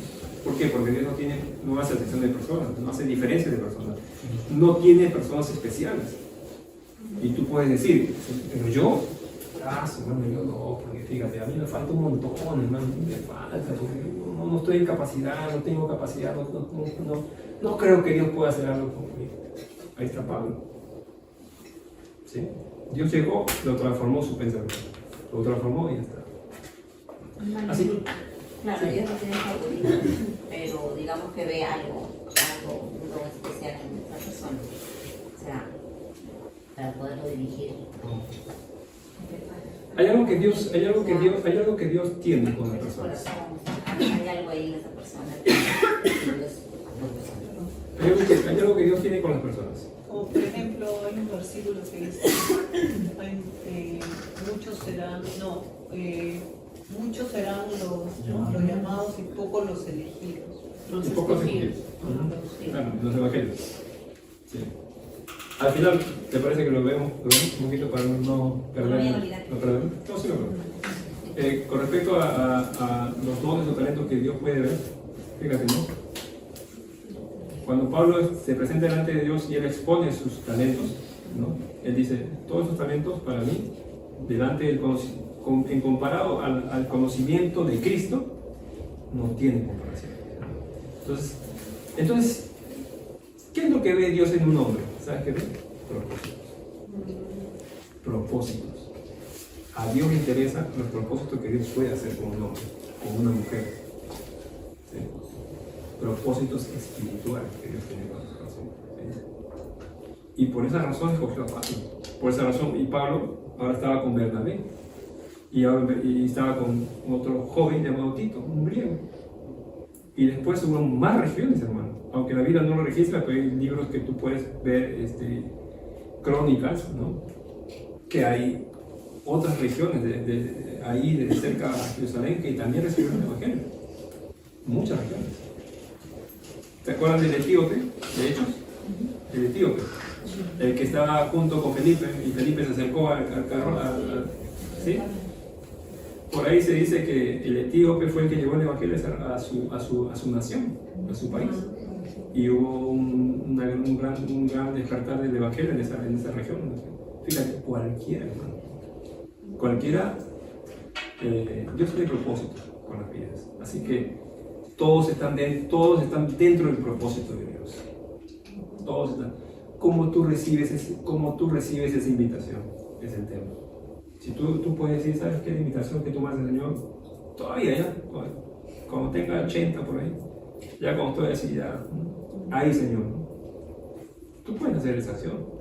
¿Por qué? Porque Dios no hace excepción de personas, no hace diferencia de personas, no tiene personas especiales. Y tú puedes decir, pero yo, hermano, yo no, porque fíjate, a mí me falta un montón, hermano, me falta, porque no estoy en capacidad, no tengo capacidad, no creo que Dios pueda hacer algo conmigo. Ahí está Pablo. ¿Sí? Dios llegó, lo transformó su pensamiento, lo transformó y ya está. Así. Claro, Dios no tiene favorito, pero digamos que ve algo especial en esta persona. O sea, para poderlo dirigir. Hay algo que Dios tiene con las personas. Hay algo ahí en esa persona. Hay algo que Dios tiene con las personas. Como por ejemplo, hay un versículo que dice, muchos serán los llamados y pocos los elegidos. Y pocos elegidos. Claro, los evangelios. Sí. Al final, ¿te parece que lo vemos un poquito para no perder? No, sí lo veo. Con respecto a los dones o talentos que Dios puede ver, fíjate, ¿no? Cuando Pablo se presenta delante de Dios y él expone sus talentos, ¿no? Él dice, todos esos talentos para mí, delante del en comparado al conocimiento de Cristo, no tienen comparación. Entonces, ¿qué es lo que ve Dios en un hombre? ¿Sabes qué ve? Propósitos. A Dios le interesan los propósitos que Dios puede hacer con un hombre, con una mujer. ¿Sí? Propósitos espirituales que Dios tiene con esa persona. ¿Sí? Y por esa razón escogió a Pablo. Por esa razón, y Pablo ahora estaba con Bernabé. Y estaba con otro joven llamado Tito, un griego. Y después hubo más regiones, hermano. Aunque la Biblia no lo registra, pero hay libros que tú puedes ver, crónicas, ¿no? Que hay otras regiones ahí de cerca a Jerusalén que también recibieron el Evangelio. Muchas regiones. ¿Te acuerdan del etíope, de Hechos? El etíope. El que estaba junto con Felipe, y Felipe se acercó al carro, ¿sí? Por ahí se dice que el etíope fue el que llevó el Evangelio a su nación, a su país. Y hubo un gran despertar del Evangelio en esa región. Fíjate, cualquiera, hermano. Cualquiera, Dios tiene propósito con las vidas. Así que todos están dentro del propósito de Dios. Todos están. ¿Cómo tú recibes esa invitación? Es el tema. Si tú puedes decir, ¿sabes qué? La invitación que tú me haces, Señor, todavía ya, cuando tenga 80 por ahí, ya cuando estoy así, ya, ahí, Señor, ¿no? Tú puedes hacer esa acción.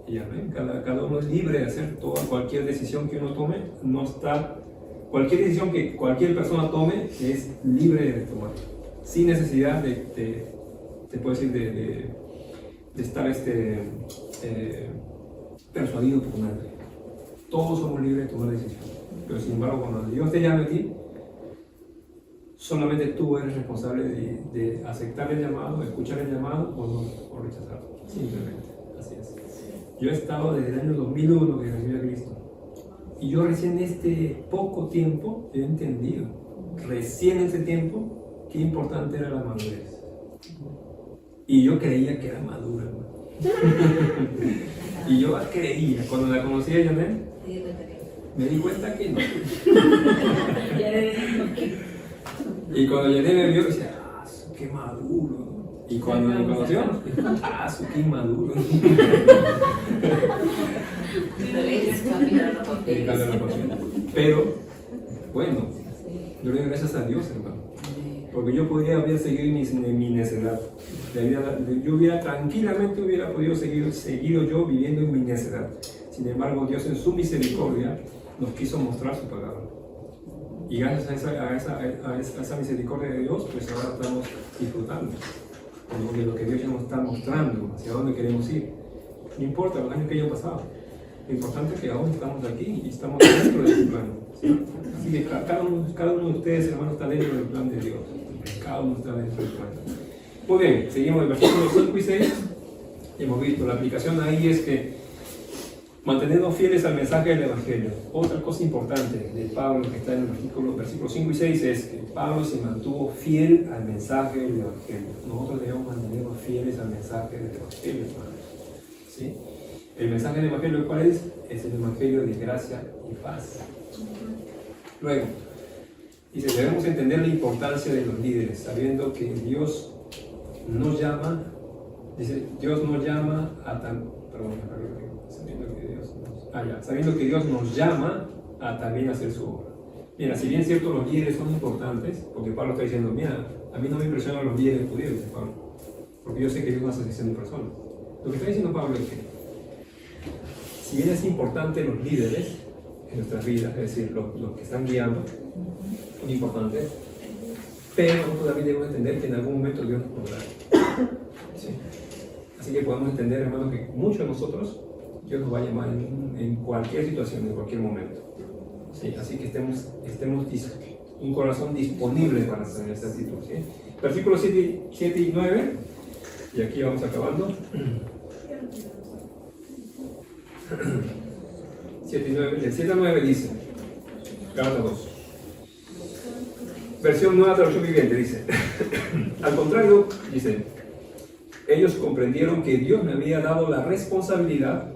Y amén, cada uno es libre de hacer cualquier decisión que uno tome, cualquier decisión que cualquier persona tome es libre de tomar, sin necesidad de se puede decir, de estar persuadido por nadie. Todos somos libres de tomar decisiones. Pero sin embargo, cuando Dios te llama a ti, solamente tú eres responsable de aceptar el llamado, escuchar el llamado o rechazarlo. Simplemente, así es. Yo he estado desde el año 2001 que recibí a Cristo. Y yo recién en este poco tiempo he entendido, recién en ese tiempo, qué importante era la madurez. Y yo creía que era madura, hermano. Y yo creía, cuando la conocí a Janet, me di cuenta que no. Y cuando Janet me vio, decía, ¡ah, qué maduro! Y cuando me conoció, ¡ah, qué inmaduro! Pero, bueno, yo le doy gracias a Dios, hermano. Porque yo podría haber seguido mi necedad. Yo tranquilamente hubiera podido seguido yo viviendo en mi necedad. Sin embargo, Dios en su misericordia nos quiso mostrar su palabra. Y gracias a esa misericordia de Dios, pues ahora estamos disfrutando de lo que Dios ya nos está mostrando, hacia dónde queremos ir. No importa los años que hayan pasado. Lo importante es que aún estamos aquí y estamos dentro de su plan. ¿Sí? Así que cada uno de ustedes, hermanos, está dentro del plan de Dios. Cada uno está dentro del plan. Muy bien, seguimos el versículo 5 y 6. Hemos visto, la aplicación ahí es que manteniendo fieles al mensaje del Evangelio. Otra cosa importante de Pablo que está en el versículo 5 y 6 es que Pablo se mantuvo fiel al mensaje del Evangelio. Nosotros debemos mantenernos fieles al mensaje del Evangelio, hermanos. ¿Sí? El mensaje del Evangelio, ¿cuál es? Es el Evangelio de gracia y paz. Luego, dice, debemos entender la importancia de los líderes, sabiendo que Dios nos llama, sabiendo que Dios nos llama a también hacer su obra. Mira, si bien es cierto, los líderes son importantes, porque Pablo está diciendo, mira, a mí no me impresionan los líderes judíos, dice Pablo, porque yo sé que Dios es una asociación de personas. Lo que está diciendo Pablo es que, si bien es importante los líderes en nuestras vidas, es decir, los que están guiando, son importantes, pero nosotros también debemos entender que en algún momento Dios nos pondrá. ¿Sí? Así que podemos entender, hermanos, que muchos de nosotros Dios nos va a llamar en cualquier situación, en cualquier momento. ¿Sí? Así que estemos un corazón disponible para hacer esta actitud. ¿Sí? Versículos 7 y 9, y aquí vamos acabando. 7 y 9, del 7 al 9 dice, Gálatas 2. Versión nueva traducción viviente dice, al contrario, dice, ellos comprendieron que Dios me había dado la responsabilidad,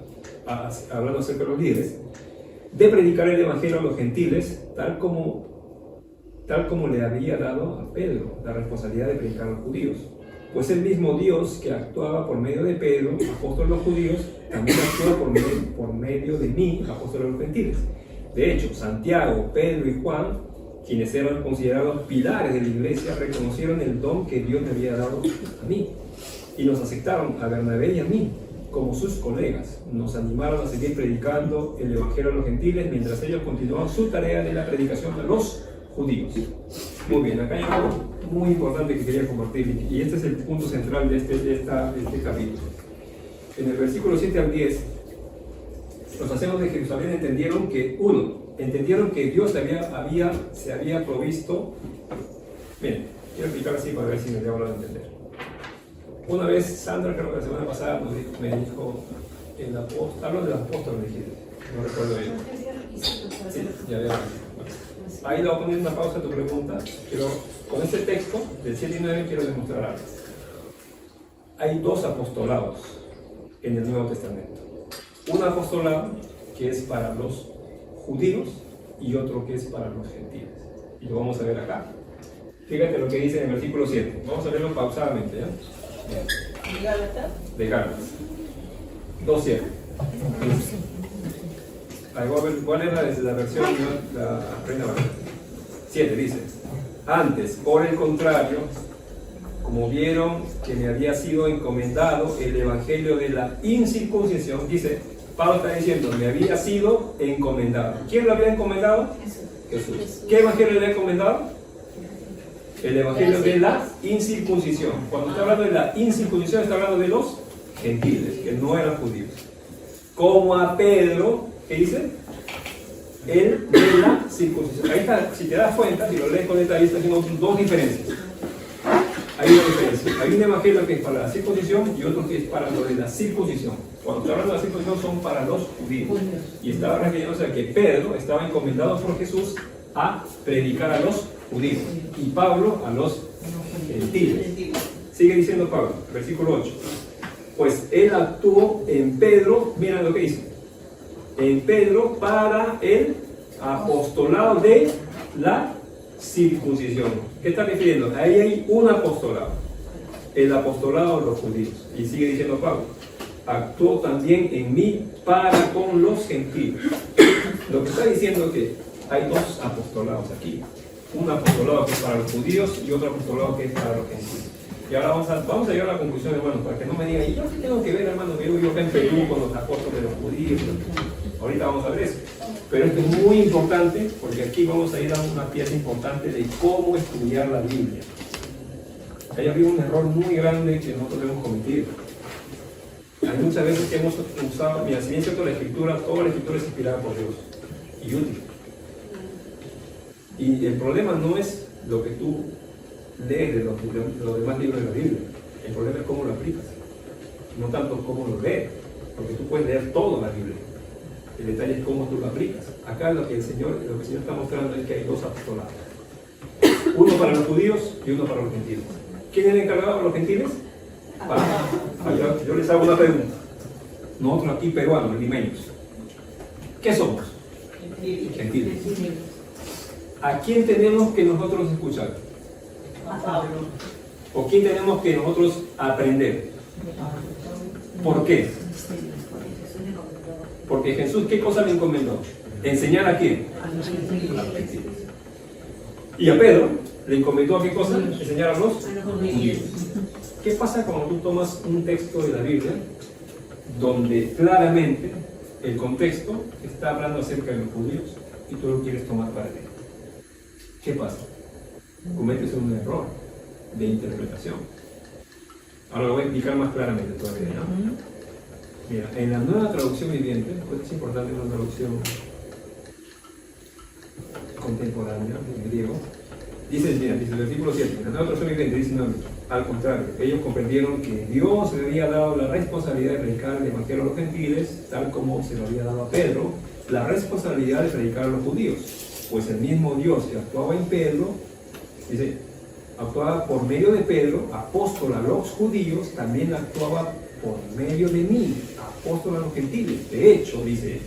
hablando acerca de los líderes, de predicar el Evangelio a los gentiles, tal como le había dado a Pedro la responsabilidad de predicar a los judíos. Pues el mismo Dios que actuaba por medio de Pedro, apóstol de los judíos, también actúa por medio de mí, apóstol de los gentiles. De hecho, Santiago, Pedro y Juan, quienes eran considerados pilares de la iglesia, reconocieron el don que Dios me había dado a mí y nos aceptaron a Bernabé y a mí como sus colegas. Nos animaron a seguir predicando el Evangelio a los gentiles mientras ellos continuaban su tarea de la predicación a los judíos. Muy bien, acá hay algo muy importante que quería compartir y este es el punto central de este capítulo. En el versículo 7 al 10, los ancianos de Jerusalén entendieron que Dios se había provisto. Miren, quiero explicar así para ver si me debo entender. Una vez Sandra, creo que la semana pasada, me dijo, hablo de los apóstoles, no recuerdo bien. Sí, ya veo. Ahí le voy a poner una pausa a tu pregunta, pero con este texto del 7 y 9 quiero demostrar algo. Hay dos apostolados en el Nuevo Testamento. Un apostolado que es para los judíos y otro que es para los gentiles. Y lo vamos a ver acá. Fíjate lo que dice en el versículo 7. Vamos a verlo pausadamente, ¿ya? ¿De Gálatas? De Gálatas. 2:7. Ahí voy a ver cuál es la versión de la Reina Valera. 7 dice: antes, por el contrario, como vieron que me había sido encomendado el evangelio de la incircuncisión, dice, Pablo está diciendo, me había sido encomendado. ¿Quién lo había encomendado? Jesús. ¿Qué evangelio le había encomendado? El evangelio de la incircuncisión. Cuando está hablando de la incircuncisión, está hablando de los gentiles, que no eran judíos. Como a Pedro, ¿qué dice? El de la circuncisión. Ahí está, si te das cuenta, si lo lees con detalle, está haciendo dos diferencias. Hay una diferencia. Hay un evangelio que es para la circuncisión y otro que es para lo de la circuncisión. Cuando está hablando de la circuncisión son para los judíos. Y estaba refiriéndose a que Pedro estaba encomendado por Jesús a predicar a los judíos y Pablo a los gentiles. Sigue diciendo Pablo, versículo 8. Pues él actuó en Pedro, miren lo que dice, en Pedro para el apostolado de la circuncisión. ¿Qué está refiriendo? Ahí hay un apostolado, el apostolado de los judíos. Y sigue diciendo Pablo, actuó también en mí para con los gentiles. Lo que está diciendo es que hay dos apostolados aquí. Un apostolado que es para los judíos y otro apostolado que es para los gentiles. Y ahora vamos a llegar a la conclusión, hermanos, para que no me digan, ¿y yo qué tengo que ver, hermano? Que yo vivo acá en Perú con los apóstoles de los judíos. Ahorita vamos a ver eso. Pero esto es muy importante porque aquí vamos a ir a una pieza importante de cómo estudiar la Biblia. Ahí había un error muy grande que nosotros hemos cometido. Hay muchas veces que hemos usado, mira, si bien cierto la escritura, toda la escritura es inspirada por Dios y útil. Y el problema no es lo que tú lees de los demás libros de la Biblia. El problema es cómo lo aplicas, no tanto cómo lo lees, porque tú puedes leer toda la Biblia. El detalle es cómo tú lo aplicas. Acá lo que el Señor está mostrando es que hay dos apostolados. Uno para los judíos y uno para los gentiles. ¿Quién es el encargado de los gentiles? Yo les hago una pregunta. Nosotros aquí peruanos, limeños, ¿qué somos? Gentiles. ¿A quién tenemos que nosotros escuchar? A Pablo. ¿O quién tenemos que nosotros aprender? ¿Por qué? Porque Jesús, ¿qué cosa le encomendó? ¿Enseñar a quién? A los gentiles. Y a Pedro le encomendó a qué cosa? Enseñar a los judíos. ¿Qué pasa cuando tú tomas un texto de la Biblia donde claramente el contexto está hablando acerca de los judíos y tú lo quieres tomar para ti? ¿Qué pasa? Cometes un error de interpretación. Ahora lo voy a explicar más claramente todavía, ¿no? Mira, en la nueva traducción viviente, pues es importante una traducción contemporánea en griego, dice el versículo 7, en la nueva traducción viviente dice, no, al contrario, ellos comprendieron que Dios le había dado la responsabilidad de predicar el evangelio a los gentiles, tal como se lo había dado a Pedro, la responsabilidad de predicar a los judíos. Pues el mismo Dios que actuaba en Pedro, dice, actuaba por medio de Pedro, apóstol a los judíos, también actuaba por medio de mí, apóstol a los gentiles. De hecho, dice,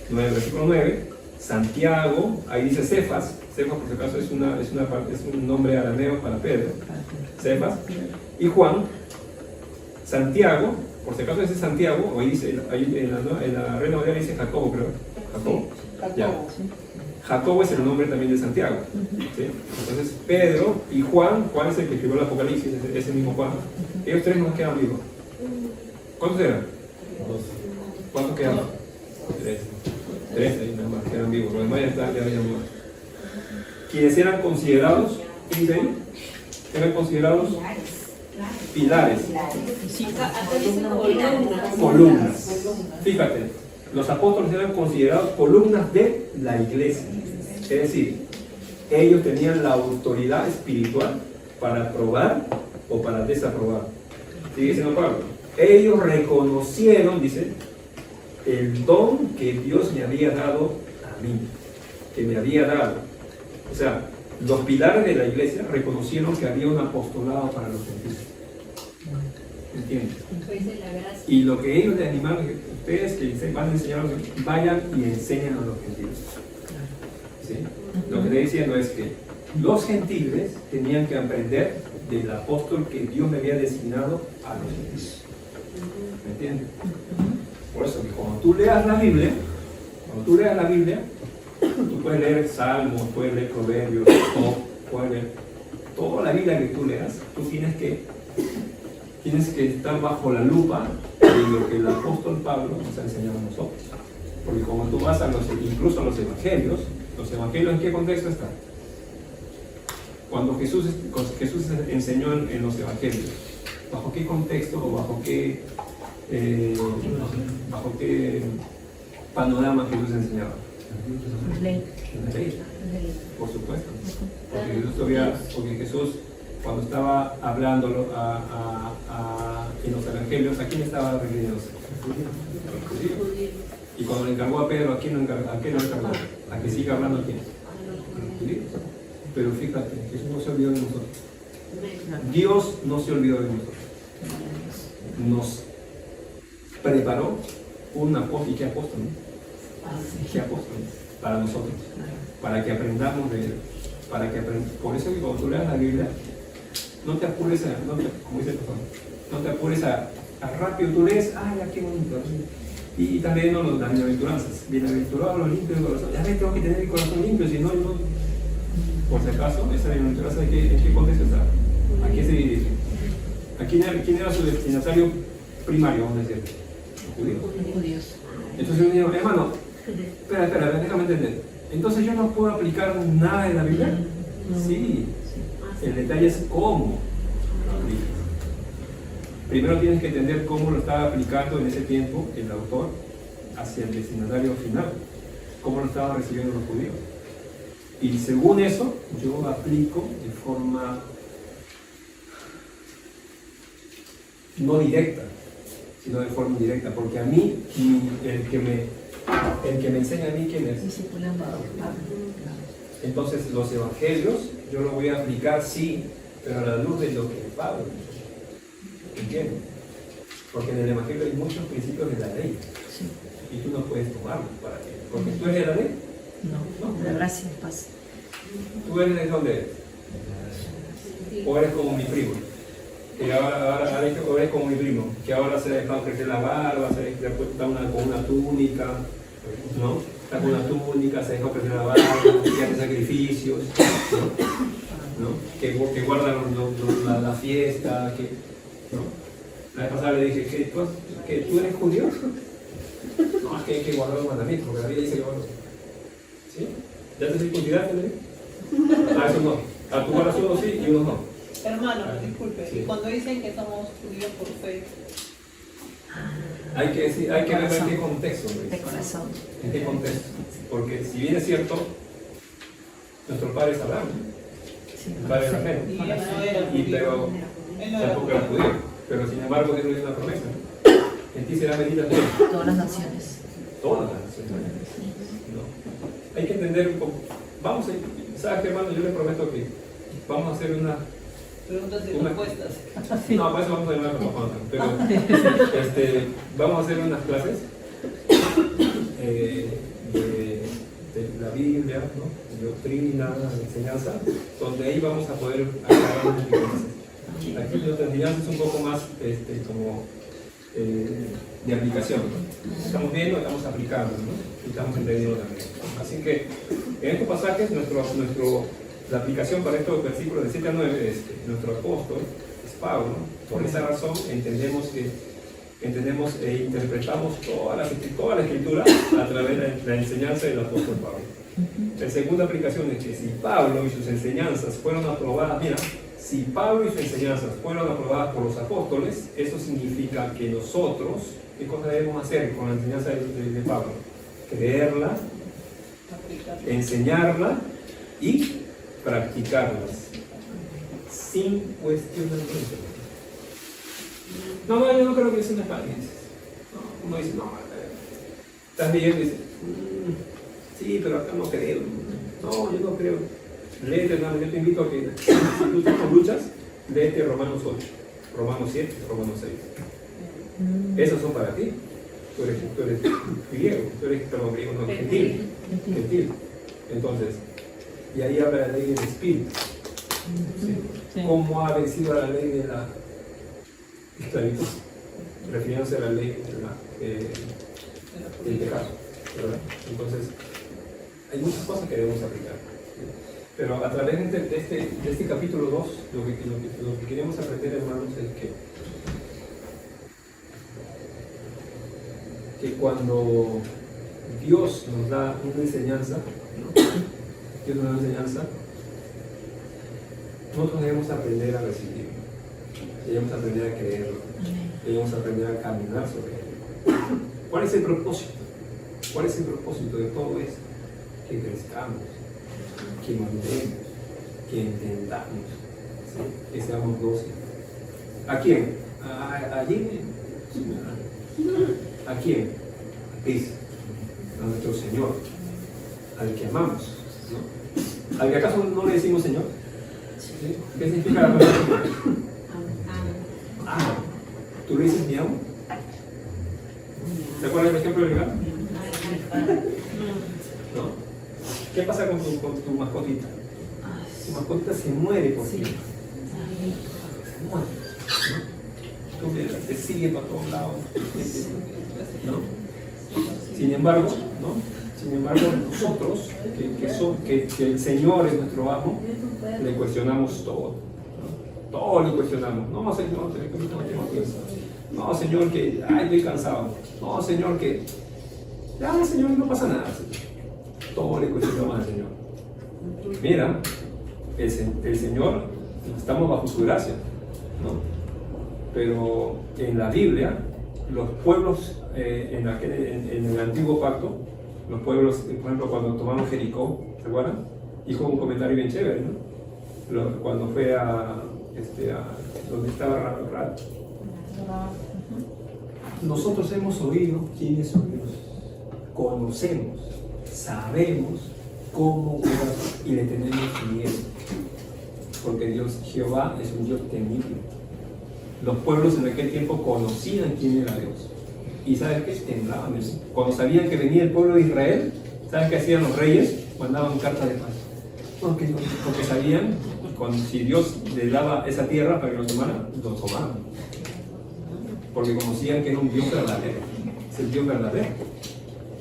en el versículo 9, Santiago, ahí dice Cefas, Cefas por si acaso es un nombre arameo para Pedro, Cefas, y Juan, Santiago, por si acaso dice Santiago, o ahí dice, en la Reina Valera dice Jacobo, creo, Jacobo, ya. Jacobo es el nombre también de Santiago, ¿sí? Entonces Pedro y Juan es el que escribió el Apocalipsis, ese mismo Juan, ellos tres no quedan vivos. ¿Cuántos eran? Dos. ¿Cuántos quedaban? Tres ahí nada más quedan vivos, los demás ya habían muerto. Quienes eran considerados, ¿qué dice ahí? Eran considerados pilares. Sí, acá dice columnas. Columnas. Fíjate, los apóstoles eran considerados columnas de la iglesia. Es decir, ellos tenían la autoridad espiritual para aprobar o para desaprobar. Sigue diciendo Pablo. Ellos reconocieron, dice, el don que Dios me había dado a mí, que me había dado. O sea, los pilares de la iglesia reconocieron que había un apostolado para los gentiles. ¿Entiendes? Y lo que ellos les animaron, ustedes que van a enseñar a los gentiles, vayan y enseñen a los gentiles. ¿Sí? Lo que estoy diciendo es que los gentiles tenían que aprender del apóstol que Dios me había designado a los gentiles. ¿Me entiendes? Por eso que cuando tú leas la Biblia, tú puedes leer Salmos, puedes leer Proverbios, puedes leer toda la Biblia que tú leas, tú tienes que estar bajo la lupa de lo que el apóstol Pablo nos ha enseñado a nosotros. Porque como tú vas incluso a los evangelios ¿en qué contexto están? cuando Jesús enseñó en los evangelios, ¿bajo qué contexto o bajo qué panorama Jesús enseñaba? Ley. La ley, por supuesto. Porque Jesús, cuando estaba hablándolo en los evangelios, ¿a quién estaba refiriéndose? A los judíos. Y cuando le encargó a Pedro, ¿a quién lo encargó? ¿A que siga hablando a quién? A los judíos. Pero fíjate, Jesús no se olvidó de nosotros. Dios no se olvidó de nosotros. Nos preparó un apóstol. ¿Y qué apóstol? ¿Qué apóstol? Para nosotros. Para que aprendamos de él. Por eso que cuando tú leas la Biblia, no te apures como dice el pastor, no te apures a rápido, tú lees, ¡ay, qué bonito! Y también las bienaventuranzas. Bienaventurados los limpios de corazón. Ya ves, tengo que tener el corazón limpio, si no, por si acaso, esa bienaventuranza, ¿en qué contexto está? ¿A qué se dirige? ¿A quién era su destinatario primario, vamos a decir? Los judíos. Entonces yo digo, hermano, espera, déjame entender. Entonces yo no puedo aplicar nada de la Biblia. Sí, el detalle es cómo aplicas. Primero tienes que entender cómo lo estaba aplicando en ese tiempo el autor hacia el destinatario final, cómo lo estaban recibiendo los judíos. Y según eso, yo aplico de forma no directa, sino de forma indirecta, porque a mí, el que me enseña a mí, ¿quién es? Entonces, los evangelios, yo lo voy a aplicar, sí, pero a la luz de lo que Pablo entiende. Porque en el evangelio hay muchos principios de la ley. Sí. Y tú no puedes tomarlos para qué. Porque tú eres de la ley. No, la gracia es paz. ¿Tú eres de dónde eres? ¿O eres como mi primo? Que ahora eres como mi primo, que ahora se ha dejado crecer la barba, está con una túnica, ¿no? Está con una túnica, se ha dejado crecer la barba, que hace sacrificios, ¿no? Que guarda la fiesta, ¿no? La vez pasada le dije, ¿que tú eres judío? No, es que hay que guardar los mandamientos, porque la Biblia dice que guardo. ¿Sí? ¿Ya te circuncidaste, no? Eso no. A tu guardas uno sí y uno no. Hermano, disculpe, Sí. cuando dicen que somos judíos por fe, Hay que ver en qué contexto, De corazón. en qué contexto. Porque si bien es cierto, nuestro padre es Abraham, Sí, el padre de la y fe, él no era pero judío. Él no era tampoco era judío. judío. Pero sin embargo, Dios le dio una promesa. En ti será bendita Todas las naciones. todas las naciones. ¿No? Hay que entender un poco. ¿Sabes qué, hermano? Yo les prometo que vamos a hacer Preguntas y Una- respuestas. No, para eso vamos a llamar a papá, pero vamos a hacer unas clases de la Biblia, ¿no? De doctrina, de enseñanza, donde ahí vamos a poder aclarar un poquito más. Aquí la enseñanza es un poco más de aplicación, ¿no? Estamos viendo, estamos aplicando, ¿no? Y estamos entendiendo también. Así que en estos pasajes la aplicación para estos versículos de 7 a 9 es nuestro apóstol, es Pablo. Por esa razón entendemos e interpretamos toda la escritura a través de la enseñanza del apóstol Pablo. La segunda aplicación es que si Pablo y sus enseñanzas fueron aprobadas, si Pablo y sus enseñanzas fueron aprobadas por los apóstoles, eso significa que nosotros, ¿qué cosa debemos hacer con la enseñanza de Pablo? Creerla, enseñarla y practicarlas sin cuestionamiento. No, yo no creo que sea una página. Uno dice, no, estás leyendo y dice, sí, pero acá no creo. No, yo no creo. Léete, hermano, yo te invito a que si tú tienes luchas, léete Romanos 8, Romanos 7, Romanos 6. Esos son para ti. Tú eres griego, griego, no, gentil. Entonces, y ahí habla la ley del espíritu. ¿Sí? Sí. ¿Cómo ha vencido la ley de la esclavitud? Refiriéndose a la ley del pecado, ¿verdad? Entonces, hay muchas cosas que debemos aplicar. ¿Sí? Pero a través de este capítulo 2, lo que queremos aprender, hermanos, es que cuando Dios nos da una enseñanza, ¿no? Dios nos da una enseñanza, nosotros debemos aprender a recibir, debemos aprender a creerlo, debemos aprender a caminar sobre él. ¿Cuál es el propósito? ¿Cuál es el propósito de todo esto? Que crezcamos, que maduremos, que entendamos, ¿sí? Que seamos dóciles. ¿A quién? ¿A quién? A Cristo, a nuestro Señor, al que amamos, ¿no? ¿Al que acaso no le decimos Señor? ¿Sí? ¿Qué significa la palabra Señor? Amo. ¿Tú le dices mi amo? ¿Te acuerdas del ejemplo del gato? ¿No? ¿Qué pasa con tu mascotita? Tu mascotita se muere por ti. Se muere, ¿no? Tú te sigue para todos lados, ¿no? Sin embargo, nosotros, que el Señor es nuestro amo, le cuestionamos todo, ¿no? Todo le cuestionamos. No, Señor, no tengo tiempo. No, Señor, que estoy cansado. No, Señor, que Señor, no pasa nada, Señor. Todo le cuestionamos al Señor. Mira, el Señor, estamos bajo su gracia, ¿no? Pero en la Biblia, los pueblos en el antiguo pacto, los pueblos, por ejemplo, cuando tomaron Jericó, ¿se acuerdan? Dijo un comentario bien chévere, ¿no? Cuando fue a donde estaba Raab. Nosotros hemos oído quiénes son Dios, conocemos, sabemos cómo obrar y le tenemos miedo, porque Dios, Jehová, es un Dios temible. Los pueblos en aquel tiempo conocían quién era Dios. Y ¿sabes qué? Temblaban. Cuando sabían que venía el pueblo de Israel, ¿sabes qué hacían los reyes? Mandaban cartas de paz. Porque sabían, si Dios les daba esa tierra para que lo tomaran, lo tomaban. Porque conocían que era un Dios verdadero. Es el Dios verdadero.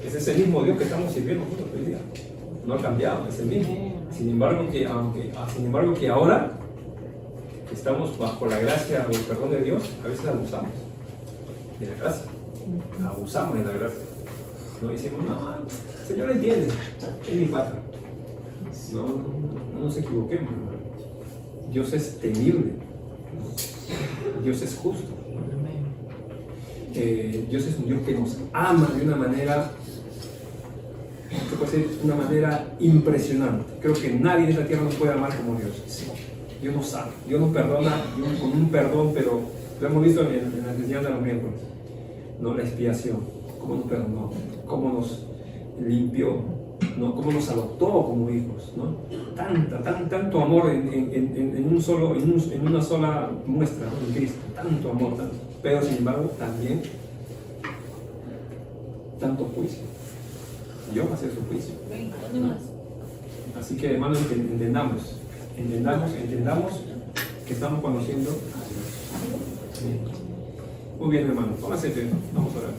Es ese mismo Dios que estamos sirviendo nosotros hoy día. No ha cambiado, es el mismo. Sin embargo que ahora estamos bajo la gracia o el perdón de Dios, a veces abusamos de la gracia. Abusamos de la gracia. No decimos, no, Señor entiende, es mi padre. No nos equivoquemos, ¿no? Dios es temible. Dios es justo. Dios es un Dios que nos ama de una manera, que puede ser una manera impresionante. Creo que nadie en esta tierra nos puede amar como Dios. Dios nos ama, Dios nos perdona con un perdón, pero lo hemos visto en la enseñanza de los miércoles, ¿no? La expiación, cómo nos perdonó, cómo nos limpió, ¿no? Cómo nos adoptó como hijos, ¿no? Tanto amor en una sola muestra, ¿no? En Cristo, tanto amor, tanto. Pero sin embargo también tanto juicio. Dios va a hacer su juicio, ¿no? Así que, hermanos, entendamos que estamos conociendo a Dios. Muy bien, hermanos, pónganse, vamos a orar.